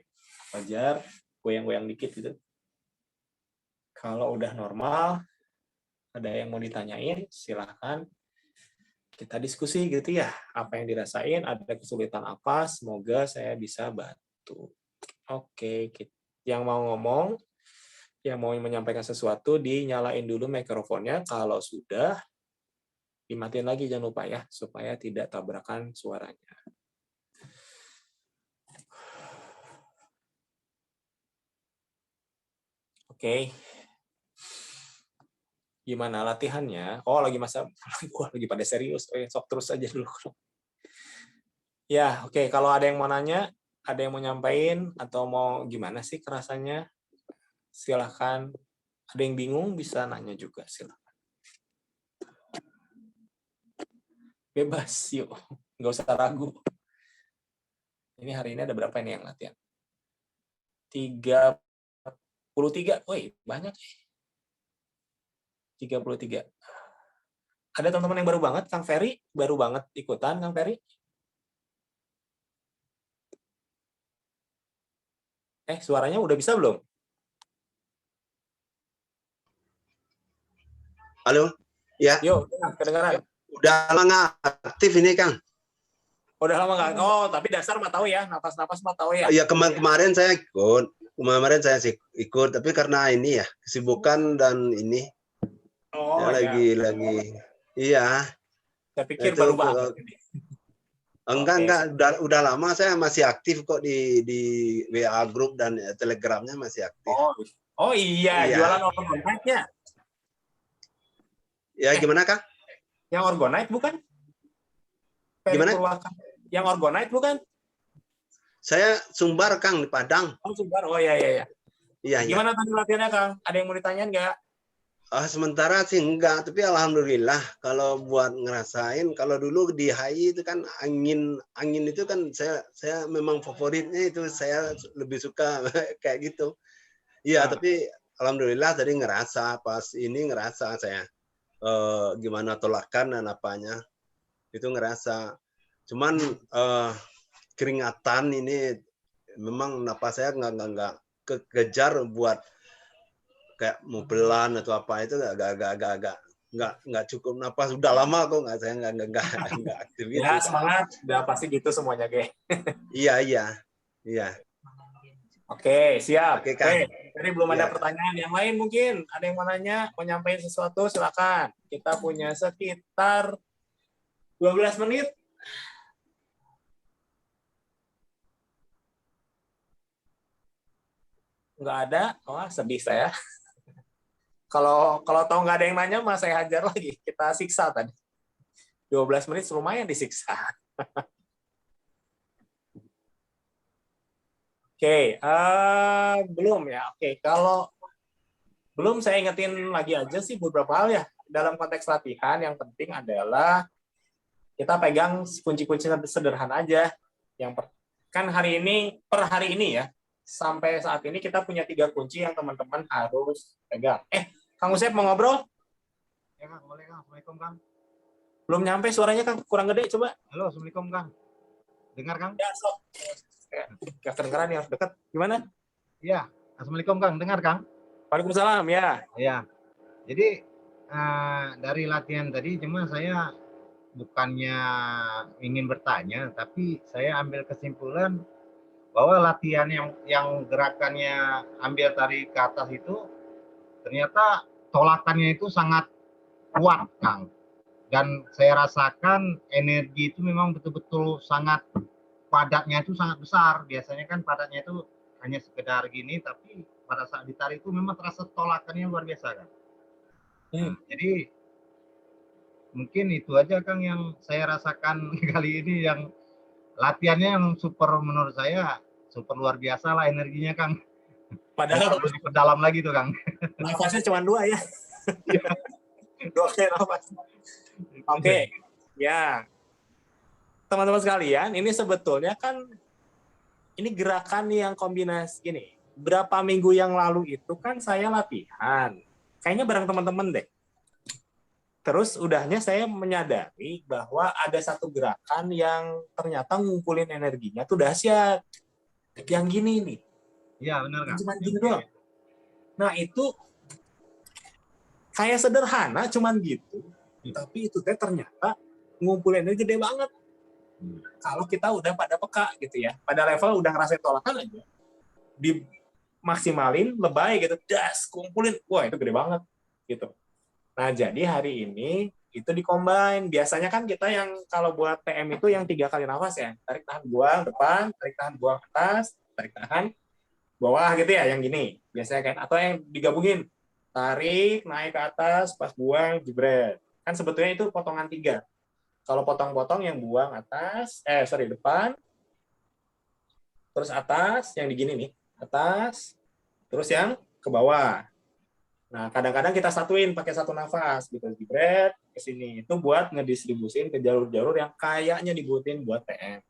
wajar, goyang-goyang dikit gitu. Kalau udah normal, ada yang mau ditanyain, silahkan kita diskusi gitu ya, apa yang dirasain, ada kesulitan apa, semoga saya bisa bantu. Oke, yang mau ngomong, yang mau menyampaikan sesuatu, dinyalain dulu mikrofonnya, kalau sudah, dimatiin lagi jangan lupa ya, supaya tidak tabrakan suaranya. Oke. Gimana latihannya? Oh, lagi lagi pada serius. Oke, sok terus aja dulu. Ya, oke. Kalau ada yang mau nanya, ada yang mau nyampain, atau mau gimana sih kerasanya, silahkan. Ada yang bingung, bisa nanya juga, silahkan. Bebas, yuk. Nggak usah ragu. Ini hari ini ada berapa ini yang latihan? 33. Woi, banyak. 33. Ada teman-teman yang baru banget, Kang Ferry, baru banget ikutan, Kang Ferry. Suaranya udah bisa belum? Halo, ya. Yuk, kedengaran. Udah lama nggak aktif ini, Kang? Udah lama nggak? Oh, tapi dasar mah tahu ya, napas-napas mah tahu ya. Ya kemarin saya ikut, ikut, tapi karena ini ya kesibukan dan ini, Oh ya, ya. lagi, iya. Saya pikir Itu baru banget. enggak, udah lama saya masih aktif kok di WA grup dan Telegramnya masih aktif. Oh iya, Iya. jualan Orgonite-nya. Ya gimana, Kang? Yang Orgonite bukan? Gimana? Yang Orgonite bukan? Saya Sumbar, Kang, di Padang. Oh, Sumbar. Oh iya. Iya, Gimana tadi latihannya, Kang? Ada yang mau ditanyain nggak? Sementara sih enggak, tapi alhamdulillah kalau buat ngerasain, kalau dulu di HI itu kan angin itu kan saya memang favoritnya itu, saya lebih suka kayak gitu. Iya, tapi alhamdulillah tadi ngerasa pas ini ngerasa saya gimana tolakan dan apanya itu ngerasa. Cuman keringatan ini memang napas saya nggak kekejar buat kayak mau pelan atau apa, itu agak nggak cukup napas. Udah lama kok saya nggak aktif gitu. Ya semangat, udah pasti gitu semuanya, Ge. Iya. Oke, siap. Oke, Kang. Jadi belum ada Ya. pertanyaan yang lain mungkin. Ada yang mau nanya, mau nyampein sesuatu, silakan. Kita punya sekitar 12 menit. Nggak ada, sedih saya. Kalau tahu nggak ada yang nanya, mah saya hajar lagi. Kita siksa tadi. 12 menit lumayan disiksa. Oke, belum ya. Oke, kalau belum saya ingetin lagi aja sih beberapa hal ya. Dalam konteks latihan yang penting adalah kita pegang kunci-kunci sederhana aja. Kan per hari ini ya, sampai saat ini kita punya 3 kunci yang teman-teman harus pegang. Kang Usep mau ngobrol? Ya, Kang, boleh, Kang. Assalamualaikum, Kang. Belum nyampe suaranya, Kang. Kurang gede, coba. Halo, Assalamualaikum, Kang. Dengar, Kang? Ya, sok. Gak kedengeran ya, dekat. Gimana? Iya. Assalamualaikum, Kang. Dengar, Kang? Waalaikumsalam, ya. Iya. Jadi, dari latihan tadi, cuma saya bukannya ingin bertanya, tapi saya ambil kesimpulan bahwa latihan yang gerakannya ambil tarik ke atas itu, ternyata tolakannya itu sangat kuat, Kang. Dan saya rasakan energi itu memang betul-betul sangat padatnya itu sangat besar. Biasanya kan padatnya itu hanya sekedar gini, tapi pada saat ditarik itu memang terasa tolakannya luar biasa kan. Jadi mungkin itu aja Kang yang saya rasakan kali ini, yang latihannya yang super, menurut saya super luar biasa lah energinya Kang. Padahal Perlu diperdalam lagi tuh Kang. nafasnya cuma 2 ya. 2 kali nafas. Oke. Ya. Teman-teman sekalian, ini sebetulnya kan ini gerakan yang kombinasi gini. Berapa minggu yang lalu itu kan saya latihan. Kayaknya bareng teman-teman deh. Terus udahnya saya menyadari bahwa ada satu gerakan yang ternyata ngumpulin energinya tuh dahsyat. Yang gini nih. Iya benar Kang. Cuma gini doang. Nah itu kayak sederhana cuman gitu. Tapi itu teh ternyata ngumpulinnya gede banget. Kalau kita udah pada peka gitu ya. Pada level udah ngerasain tolakan aja. Dimaksimalin, lebay gitu. Das, kumpulin. Wah itu gede banget. Gitu. Nah, jadi hari ini itu dikombin. Biasanya kan kita yang kalau buat TM itu yang 3 kali nafas ya. Tarik tahan buang depan, tarik tahan buang atas, tarik tahan bawah gitu ya, yang gini. Biasanya kan atau yang digabungin. Tarik, naik ke atas, pas buang, jebret. Kan sebetulnya itu potongan 3. Kalau potong-potong yang buang atas, depan, terus atas, yang digini nih, atas, terus yang ke bawah. Nah, kadang-kadang kita satuin pakai satu nafas gitu, jebret ke sini. Itu buat ngedistribusin ke jalur-jalur yang kayaknya dibutuhin buat TM.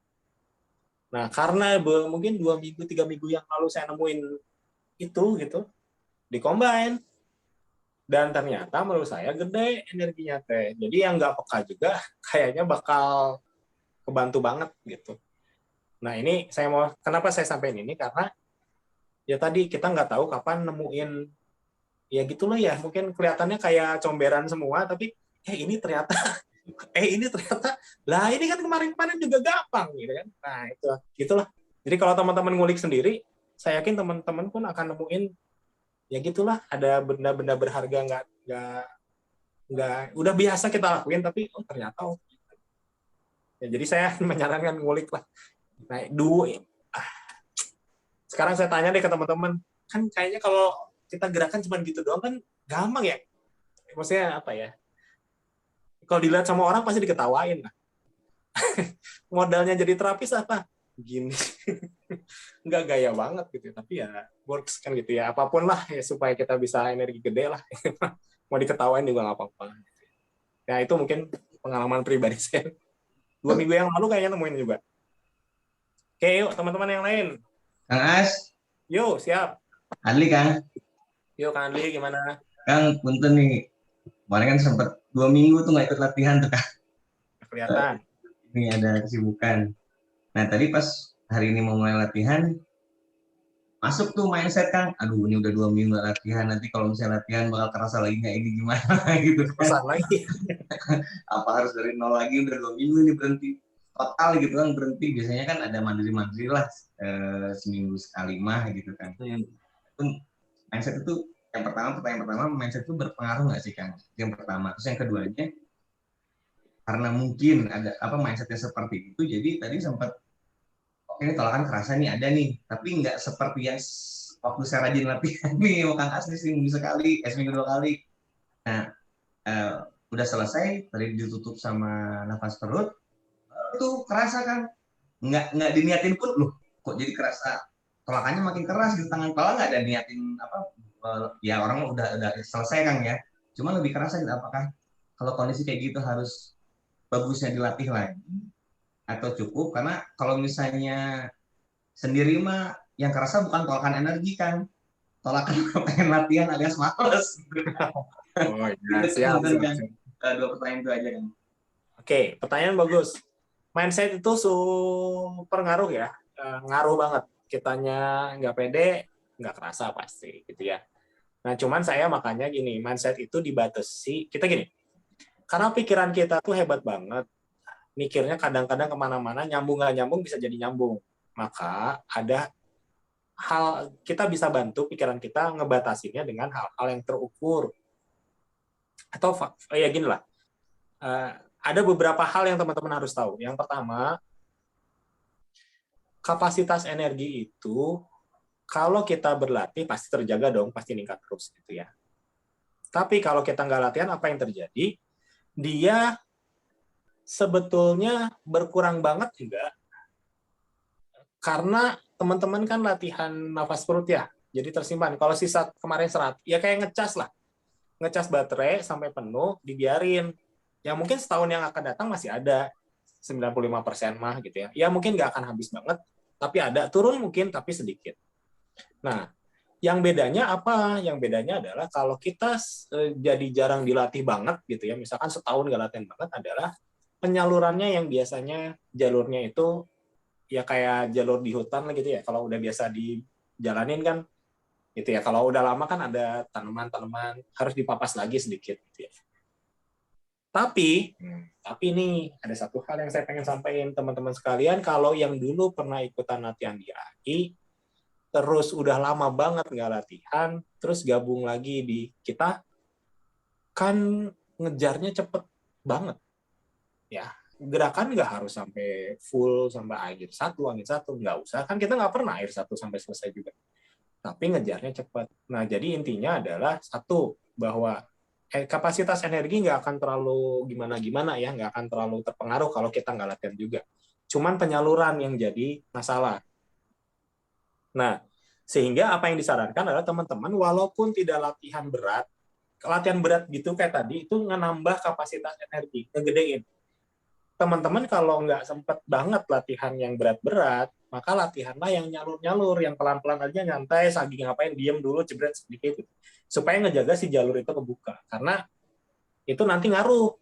Nah, karena mungkin 2 minggu, 3 minggu yang lalu saya nemuin itu gitu, dikombin. Dan ternyata menurut saya gede energinya teh. Jadi yang nggak peka juga kayaknya bakal kebantu banget gitu. Nah, ini kenapa saya sampaikan ini, karena ya tadi kita nggak tahu kapan nemuin, ya gitulah ya, mungkin kelihatannya kayak comberan semua, tapi ini ternyata lah ini kan kemarin-kemarin juga gampang gitu kan. Nah itu gitulah. Jadi kalau teman-teman ngulik sendiri, saya yakin teman-teman pun akan nemuin ya gitulah, ada benda-benda berharga nggak udah biasa kita lakuin, tapi ternyata ya, jadi saya menyarankan ngulik lah. Nah sekarang saya tanya deh ke teman-teman, kan kayaknya kalau kita gerakan cuma gitu doang kan gampang ya, maksudnya apa ya, kalau dilihat sama orang pasti diketawain lah. Modalnya jadi terapis apa gini. Nggak gaya banget gitu, tapi ya works kan gitu ya, apapun lah ya supaya kita bisa energi gede lah. Mau diketawain juga nggak apa-apa. Ya itu mungkin pengalaman pribadi saya 2 minggu yang lalu kayaknya nemuin juga. Oke, yuk teman-teman yang lain. Kang As, Yuk, siap. Adli Kang. Yuk, Kang Andi, gimana? Kang, punten nih. Kemarin kan sempat 2 minggu tuh nggak ikut latihan tuh Kang. Kelihatan. Ini ada kesibukan. Nah tadi pas hari ini mau mulai latihan, masuk tuh mindset Kang. Aduh ini udah 2 minggu nggak latihan. Nanti kalau misalnya latihan bakal kerasa lagi nggak ini gimana gitu kan. Pesan lagi. Apa harus dari nol lagi, udah 2 minggu ini berhenti. Total gitu kan berhenti. Biasanya kan ada mandiri-mandiri lah. Seminggu sekali mah gitu kan. Itu mindset itu pertanyaan pertama mindset itu berpengaruh nggak sih Kang? Yang pertama. Terus yang keduanya, karena mungkin ada mindsetnya seperti itu, jadi tadi sempat oke ini tolakan kerasa nih ada nih, tapi nggak seperti yang waktu saya rajin latihan nih, Kang Asli seminggu sekali, seminggu 2 kali. Nah udah selesai, tadi ditutup sama nafas perut, itu kerasa kan, nggak diniatin pun loh, kok jadi kerasa tolakannya makin keras di tangan kepala, nggak ada niatin ya orang udah selesai Kang ya, cuma lebih kerasa gitu. Apakah kalau kondisi kayak gitu harus bagusnya dilatih lagi atau cukup? Karena kalau misalnya sendiri mah yang kerasa bukan tolakan energi kan, tolakan pengen latihan alias males. Oh iya, siap. 2 pertanyaan itu aja kan. Oke, pertanyaan bagus. Mindset itu super ngaruh ya, ngaruh banget. Kitanya nggak pede, nggak kerasa pasti gitu ya. Nah cuman saya makanya gini, mindset itu dibatasi. Kita gini, karena pikiran kita tuh hebat banget, mikirnya kadang-kadang kemana-mana, nyambung nggak nyambung bisa jadi nyambung. Maka ada hal, kita bisa bantu pikiran kita ngebatasinya dengan hal-hal yang terukur. Atau ya gini lah, ada beberapa hal yang teman-teman harus tahu. Yang pertama, kapasitas energi itu kalau kita berlatih pasti terjaga dong, pasti meningkat terus gitu ya. Tapi kalau kita nggak latihan, apa yang terjadi? dia sebetulnya berkurang banget enggak, karena teman-teman kan latihan nafas perut ya, jadi tersimpan. Kalau sisa kemarin serat, ya kayak ngecas lah, ngecas baterai sampai penuh, dibiarin. Ya mungkin setahun yang akan datang masih ada 95% mah gitu ya. Ya mungkin nggak akan habis banget, tapi ada turun mungkin tapi sedikit. Nah, yang bedanya apa? Yang bedanya adalah kalau kita jadi jarang dilatih banget gitu ya, misalkan setahun nggak latihan banget, adalah penyalurannya yang biasanya jalurnya itu ya kayak jalur di hutan lah gitu ya. Kalau udah biasa dijalanin kan gitu ya. Kalau udah lama kan ada tanaman-tanaman harus dipapas lagi sedikit gitu ya. Tapi nih ada satu hal yang saya pengen sampaikan teman-teman sekalian, kalau yang dulu pernah ikutan latihan di AI, terus udah lama banget nggak latihan, terus gabung lagi di kita, kan ngejarnya cepet banget. Ya, gerakan nggak harus sampai full sampai akhir angin satu, nggak usah. Kan kita nggak pernah akhir satu sampai selesai juga. Tapi ngejarnya cepat. Nah, jadi intinya adalah satu, bahwa kapasitas energi nggak akan terlalu gimana-gimana ya, nggak akan terlalu terpengaruh kalau kita nggak latihan juga. Cuman penyaluran yang jadi masalah. Nah, sehingga apa yang disarankan adalah teman-teman, walaupun tidak latihan berat gitu kayak tadi, itu nambah kapasitas energi, ngegedein. Teman-teman kalau nggak sempet banget latihan yang berat-berat, maka latihanlah yang nyalur-nyalur, yang pelan-pelan aja, nyantai, lagi ngapain, diem dulu, jebret sedikit, supaya ngejaga si jalur itu kebuka. Karena itu nanti ngaruh.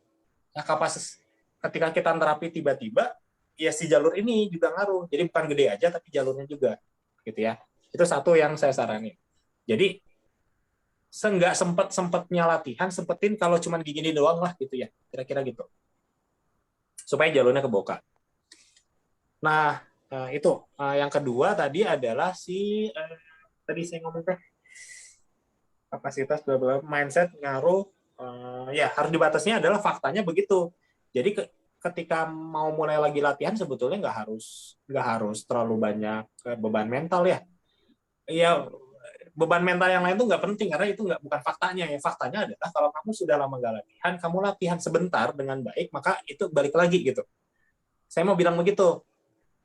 Nah, kapasitas ketika kita terapi tiba-tiba, ya si jalur ini juga ngaruh. Jadi bukan gede aja, tapi jalurnya juga, gitu ya. Itu satu yang saya saranin. Jadi nggak sempetnya latihan, sempetin kalau cuma gini doang lah, gitu ya, kira-kira gitu. Supaya jalurnya kebuka. Nah, itu yang kedua tadi adalah tadi saya ngomong kapasitas mindset ngaruh, ya harus dibatasnya adalah faktanya begitu. Jadi ketika mau mulai lagi latihan sebetulnya nggak harus terlalu banyak beban mental ya. Ya beban mental yang lain itu nggak penting karena itu bukan faktanya ya. Faktanya adalah kalau kamu sudah lama nggak latihan, kamu latihan sebentar dengan baik, maka itu balik lagi gitu. Saya mau bilang begitu.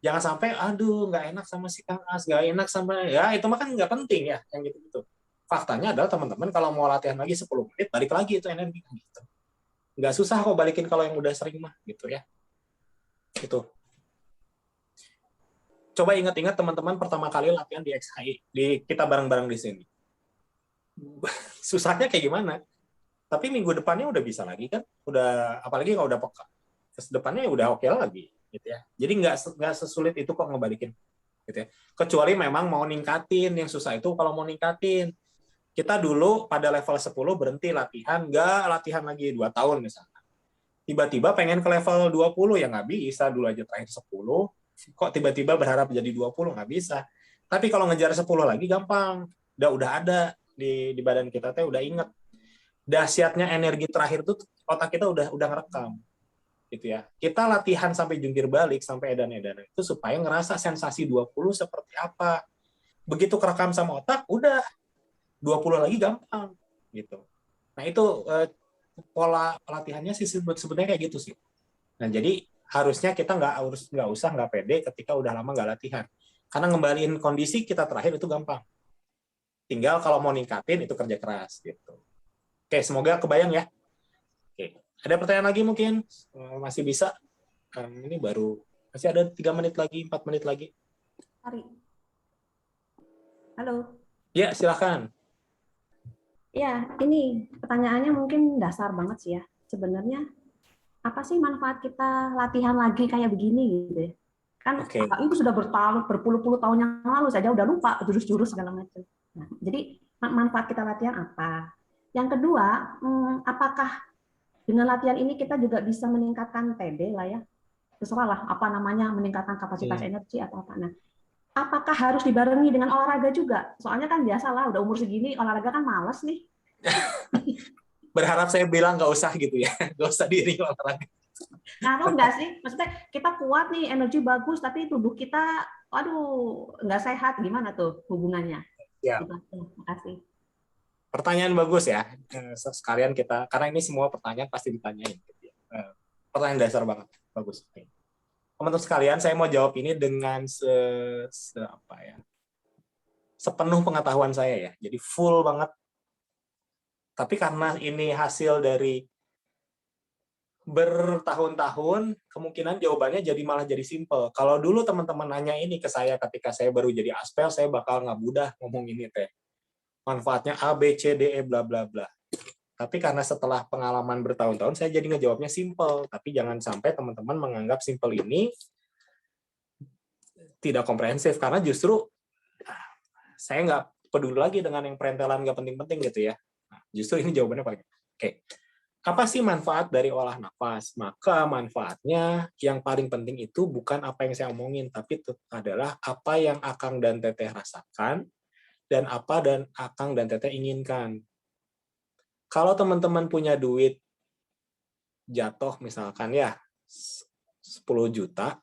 Jangan sampai, aduh, nggak enak sama si Kang As, nggak enak sama, ya itu mah kan nggak penting ya, yang gitu-gitu. Faktanya adalah teman-teman kalau mau latihan lagi 10 menit, balik lagi itu energi. Gitu. Nggak susah kok balikin kalau yang udah sering mah, gitu ya. Gitu. Coba ingat-ingat teman-teman pertama kali latihan di XHI, kita bareng-bareng di sini. Susahnya kayak gimana? Tapi minggu depannya udah bisa lagi kan? Udah, apalagi kalau udah peka. Terus depannya udah oke lagi. Gitu ya. Jadi nggak sesulit itu kok ngebalikin, gitu ya. Kecuali memang mau ningkatin, yang susah itu kalau mau ningkatin. Kita dulu pada level 10 berhenti latihan, nggak latihan lagi 2 tahun misalnya. Tiba-tiba pengen ke level 20, ya nggak bisa, dulu aja terakhir 10, kok tiba-tiba berharap jadi 20, nggak bisa. Tapi kalau ngejar 10 lagi gampang, udah ada di badan kita udah inget. Dahsyatnya energi terakhir tuh otak kita udah ngerekam. Gitu ya. Kita latihan sampai jungkir balik, sampai edan-edan itu supaya ngerasa sensasi 20 seperti apa. Begitu kerekam sama otak, udah 20 lagi gampang gitu. Nah, itu pola latihannya sih sebetulnya kayak gitu sih. Nah, jadi harusnya kita nggak pede ketika udah lama nggak latihan. Karena ngembaliin kondisi kita terakhir itu gampang. Tinggal kalau mau ningkatin itu kerja keras gitu. Oke, semoga kebayang ya. Oke. Ada pertanyaan lagi mungkin? Masih bisa? Ini masih ada 3 menit lagi, 4 menit lagi. Ari. Halo. Ya, silakan. Ya, ini pertanyaannya mungkin dasar banget sih ya. Sebenarnya apa sih manfaat kita latihan lagi kayak begini gitu ya? Kan itu sudah berpuluh-puluh tahun yang lalu saja udah lupa jurus-jurus segala macam. Nah, jadi manfaat kita latihan apa? Yang kedua, apakah dengan latihan ini kita juga bisa meningkatkan TD lah ya? Terserah lah apa namanya, meningkatkan kapasitas energi atau apa. Nah, apakah harus dibarengi dengan olahraga juga? Soalnya kan biasalah udah umur segini olahraga kan males nih. Berharap saya bilang nggak usah gitu ya, nggak usah diiringi olahraga. Ngaruh nggak sih? Maksudnya kita kuat nih, energi bagus, tapi tubuh kita, aduh, nggak sehat. Gimana tuh hubungannya? Ya. Terima kasih. Pertanyaan bagus ya. Sekalian kita, karena ini semua pertanyaan pasti ditanyain. Gitu ya. Pertanyaan dasar banget. Bagus. Teman-teman sekalian, saya mau jawab ini dengan sepenuh pengetahuan saya ya. Jadi full banget. Tapi karena ini hasil dari bertahun-tahun, kemungkinan jawabannya malah jadi simple. Kalau dulu teman-teman nanya ini ke saya ketika saya baru jadi aspel, saya bakal nggak mudah ngomong ini teh. Manfaatnya A, B, C, D, E, bla bla bla. Tapi karena setelah pengalaman bertahun-tahun, saya jadi ngejawabnya simple. Tapi jangan sampai teman-teman menganggap simple ini tidak komprehensif, karena justru saya nggak peduli lagi dengan yang perentelan nggak penting-penting gitu ya. Nah, justru ini jawabannya paling oke. Apa sih manfaat dari olah nafas? Maka manfaatnya yang paling penting itu bukan apa yang saya omongin, tapi itu adalah apa yang Akang dan Teteh rasakan dan apa Akang dan Teteh inginkan. Kalau teman-teman punya duit jatuh misalkan ya 10 juta,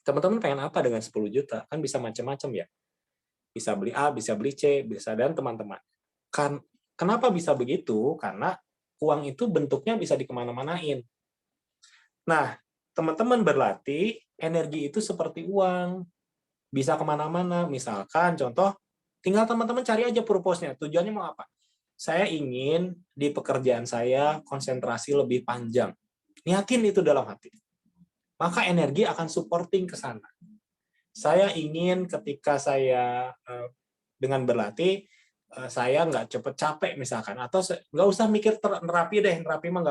teman-teman pengen apa dengan 10 juta? Kan bisa macam-macam ya. Bisa beli A, bisa beli C, bisa dan teman-teman. Kenapa bisa begitu? Karena uang itu bentuknya bisa dikemana-manain. Nah, teman-teman berlatih, energi itu seperti uang. Bisa kemana-mana. Misalkan, contoh, tinggal teman-teman cari aja purpose-nya. Tujuannya mau apa? Saya ingin di pekerjaan saya konsentrasi lebih panjang. Niatin itu dalam hati. Maka energi akan supporting ke sana. Saya ingin ketika saya dengan berlatih, saya nggak cepet capek misalkan, atau nggak usah mikir nerapi deh, nerapi mah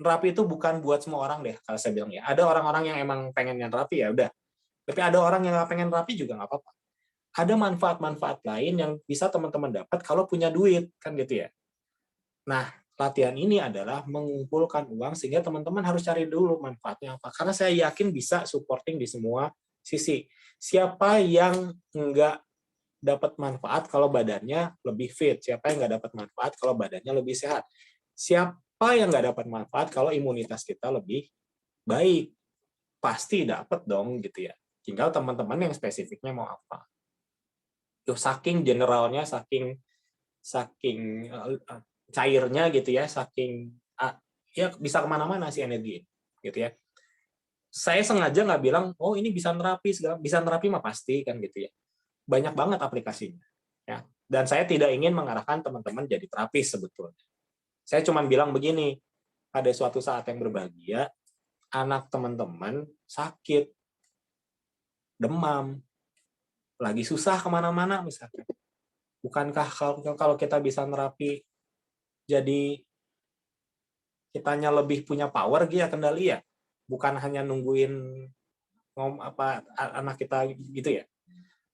nerapi itu bukan buat semua orang deh kalau saya bilang ya. Ada orang-orang yang emang pengen nerapi ya udah, tapi ada orang yang nggak pengen nerapi juga nggak apa-apa. Ada manfaat-manfaat lain yang bisa teman-teman dapat kalau punya duit kan gitu ya. Nah, latihan ini adalah mengumpulkan uang sehingga teman-teman harus cari dulu manfaatnya apa, karena saya yakin bisa supporting di semua sisi. Siapa yang nggak dapat manfaat kalau badannya lebih fit? Siapa yang nggak dapat manfaat kalau badannya lebih sehat? Siapa yang nggak dapat manfaat kalau imunitas kita lebih baik? Pasti dapat dong gitu ya. Tinggal teman-teman yang spesifiknya mau apa. Tuh saking generalnya, saking cairnya gitu ya, saking ya bisa kemana-mana sih energi gitu ya. Saya sengaja nggak bilang, oh ini bisa nerapi, bisa nerapi mah pasti kan gitu ya. Banyak banget aplikasinya. Ya. Dan saya tidak ingin mengarahkan teman-teman jadi terapis sebetulnya. Saya cuma bilang begini, pada suatu saat yang berbahagia, anak teman-teman sakit, demam, lagi susah kemana-mana misalnya. Bukankah kalau kita bisa nerapi, jadi kitanya lebih punya power gitu ya, kendali ya? Bukan hanya nungguin anak kita gitu ya.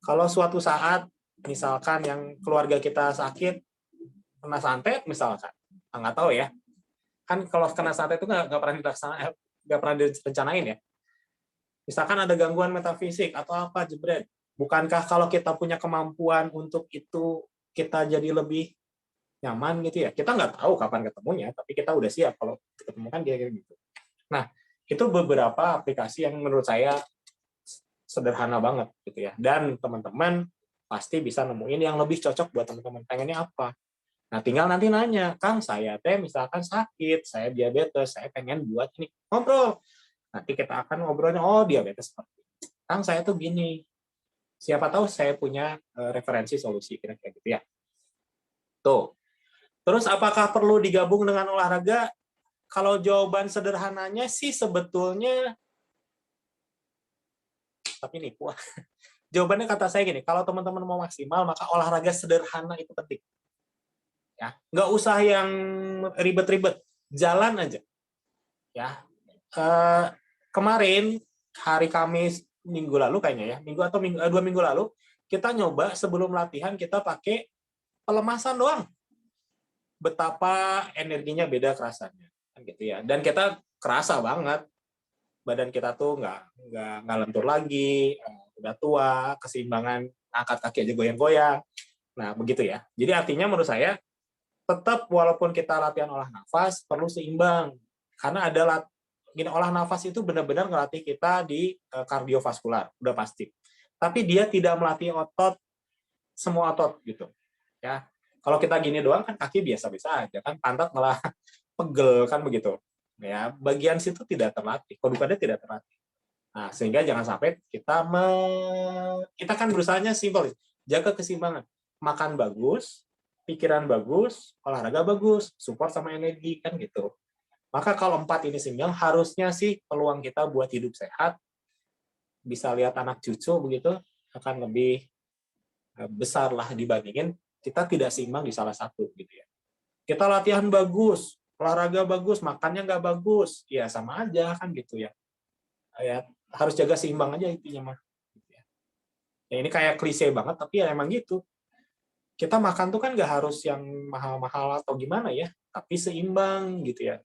Kalau suatu saat misalkan yang keluarga kita sakit, kena santet misalkan, nggak tahu ya, kan kalau kena santet itu nggak pernah direncanain ya. Misalkan ada gangguan metafisik atau apa jebret, bukankah kalau kita punya kemampuan untuk itu kita jadi lebih nyaman gitu ya? Kita nggak tahu kapan ketemunya, tapi kita udah siap kalau ketemu kan dia kayak gitu. Nah, itu beberapa aplikasi yang menurut saya sederhana banget gitu ya. Dan teman-teman pasti bisa nemuin yang lebih cocok buat teman-teman. Pengennya apa? Nah, tinggal nanti nanya, Kang, saya misalkan sakit, saya diabetes, saya pengen buat ini. Ngobrol. Nanti kita akan ngobrolnya, oh diabetes seperti ini. Kang, saya tuh gini. Siapa tahu saya punya referensi solusi kira-kira gitu ya. Tuh. Terus apakah perlu digabung dengan olahraga? Kalau jawaban sederhananya sih sebetulnya tapi nipu. Jawabannya kata saya gini, kalau teman-teman mau maksimal, maka olahraga sederhana itu penting. Ya, nggak usah yang ribet-ribet, jalan aja. Ya, kemarin hari Kamis minggu lalu kayaknya ya, 2 minggu lalu, kita nyoba sebelum latihan kita pakai pelemasan doang. Betapa energinya beda kerasanya, gitu ya. Dan kita kerasa banget. Badan kita tuh nggak lentur lagi, udah tua, keseimbangan angkat kaki aja goyang-goyang. Nah, begitu ya. Jadi artinya menurut saya, tetap walaupun kita latihan olah nafas, perlu seimbang. Karena olah nafas itu benar-benar ngelatih kita di kardiovaskular, udah pasti. Tapi dia tidak melatih semua otot gitu. Ya. Kalau kita gini doang kan kaki biasa-biasa aja kan, pantat malah pegel kan begitu. Ya, bagian situ tidak terlatih, kodukadnya tidak terlatih. Nah, sehingga jangan sampai kita kan berusahanya simpel, jaga keseimbangan. Makan bagus, pikiran bagus, olahraga bagus, support sama energi kan gitu. Maka kalau 4 ini seimbang, harusnya sih peluang kita buat hidup sehat, bisa lihat anak cucu begitu, akan lebih besar lah dibandingin kita tidak seimbang di salah satu gitu ya. Kita latihan bagus, olahraga bagus, makannya nggak bagus, ya sama aja kan gitu ya. Ya harus jaga seimbang aja intinya mah. Ya, ini kayak klise banget, tapi ya emang gitu. Kita makan tuh kan nggak harus yang mahal-mahal atau gimana ya, tapi seimbang gitu ya.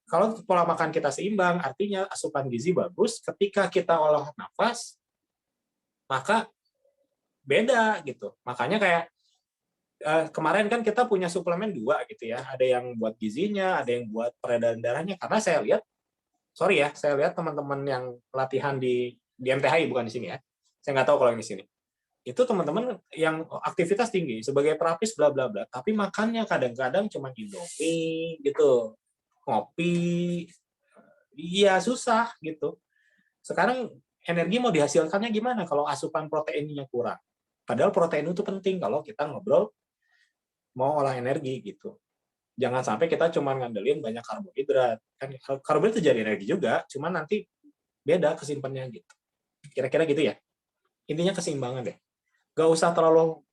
Kalau pola makan kita seimbang, artinya asupan gizi bagus. Ketika kita olah nafas, maka beda gitu. Makanya kayak kemarin kan kita punya suplemen 2 gitu ya. Ada yang buat gizinya, ada yang buat peredaran darahnya. Karena saya lihat, saya lihat teman-teman yang latihan di MTHI, bukan di sini ya. Saya nggak tahu kalau yang di sini. Itu teman-teman yang aktivitas tinggi sebagai terapis bla bla bla, tapi makannya kadang-kadang cuma Indomie gitu. Ngopi, iya susah gitu. Sekarang energi mau dihasilkannya gimana kalau asupan proteinnya kurang? Padahal protein itu penting kalau kita ngobrol mau olah energi gitu. Jangan sampai kita cuma ngandelin banyak karbohidrat. Kan karbohidrat itu jadi energi juga, cuman nanti beda kesimpannya gitu. Kira-kira gitu ya. Intinya keseimbangan deh. Gak usah terlalu,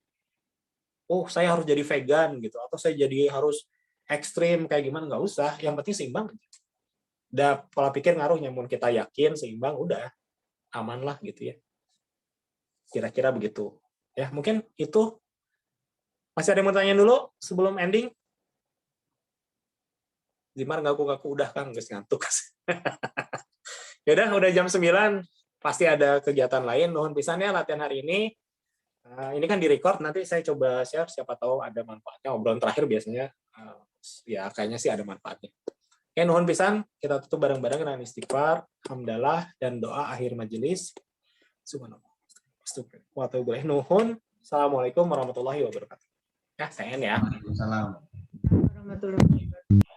saya harus jadi vegan gitu, atau saya jadi harus ekstrim kayak gimana, nggak usah. Yang penting seimbang. Udah pola pikir ngaruh, nyamun kita yakin seimbang, udah aman lah gitu ya. Kira-kira begitu. Ya mungkin itu. Masih ada yang mau tanya dulu sebelum ending? Zimar ngaku-ngaku udah kan, nggak ngantuk. Yaudah, udah jam 9, pasti ada kegiatan lain. Nuhun pisannya latihan hari ini. Ini kan di-record, nanti saya coba share, siapa tahu ada manfaatnya. Obrolan terakhir biasanya, ya kayaknya sih ada manfaatnya. Oke, nuhun pisan, kita tutup bareng-bareng dengan istighfar, hamdalah, dan doa akhir majelis. Subhanallah. Nuhun. Assalamualaikum warahmatullahi wabarakatuh. Ya, saya ya. Waalaikumsalam. Warahmatullahi wabarakatuh.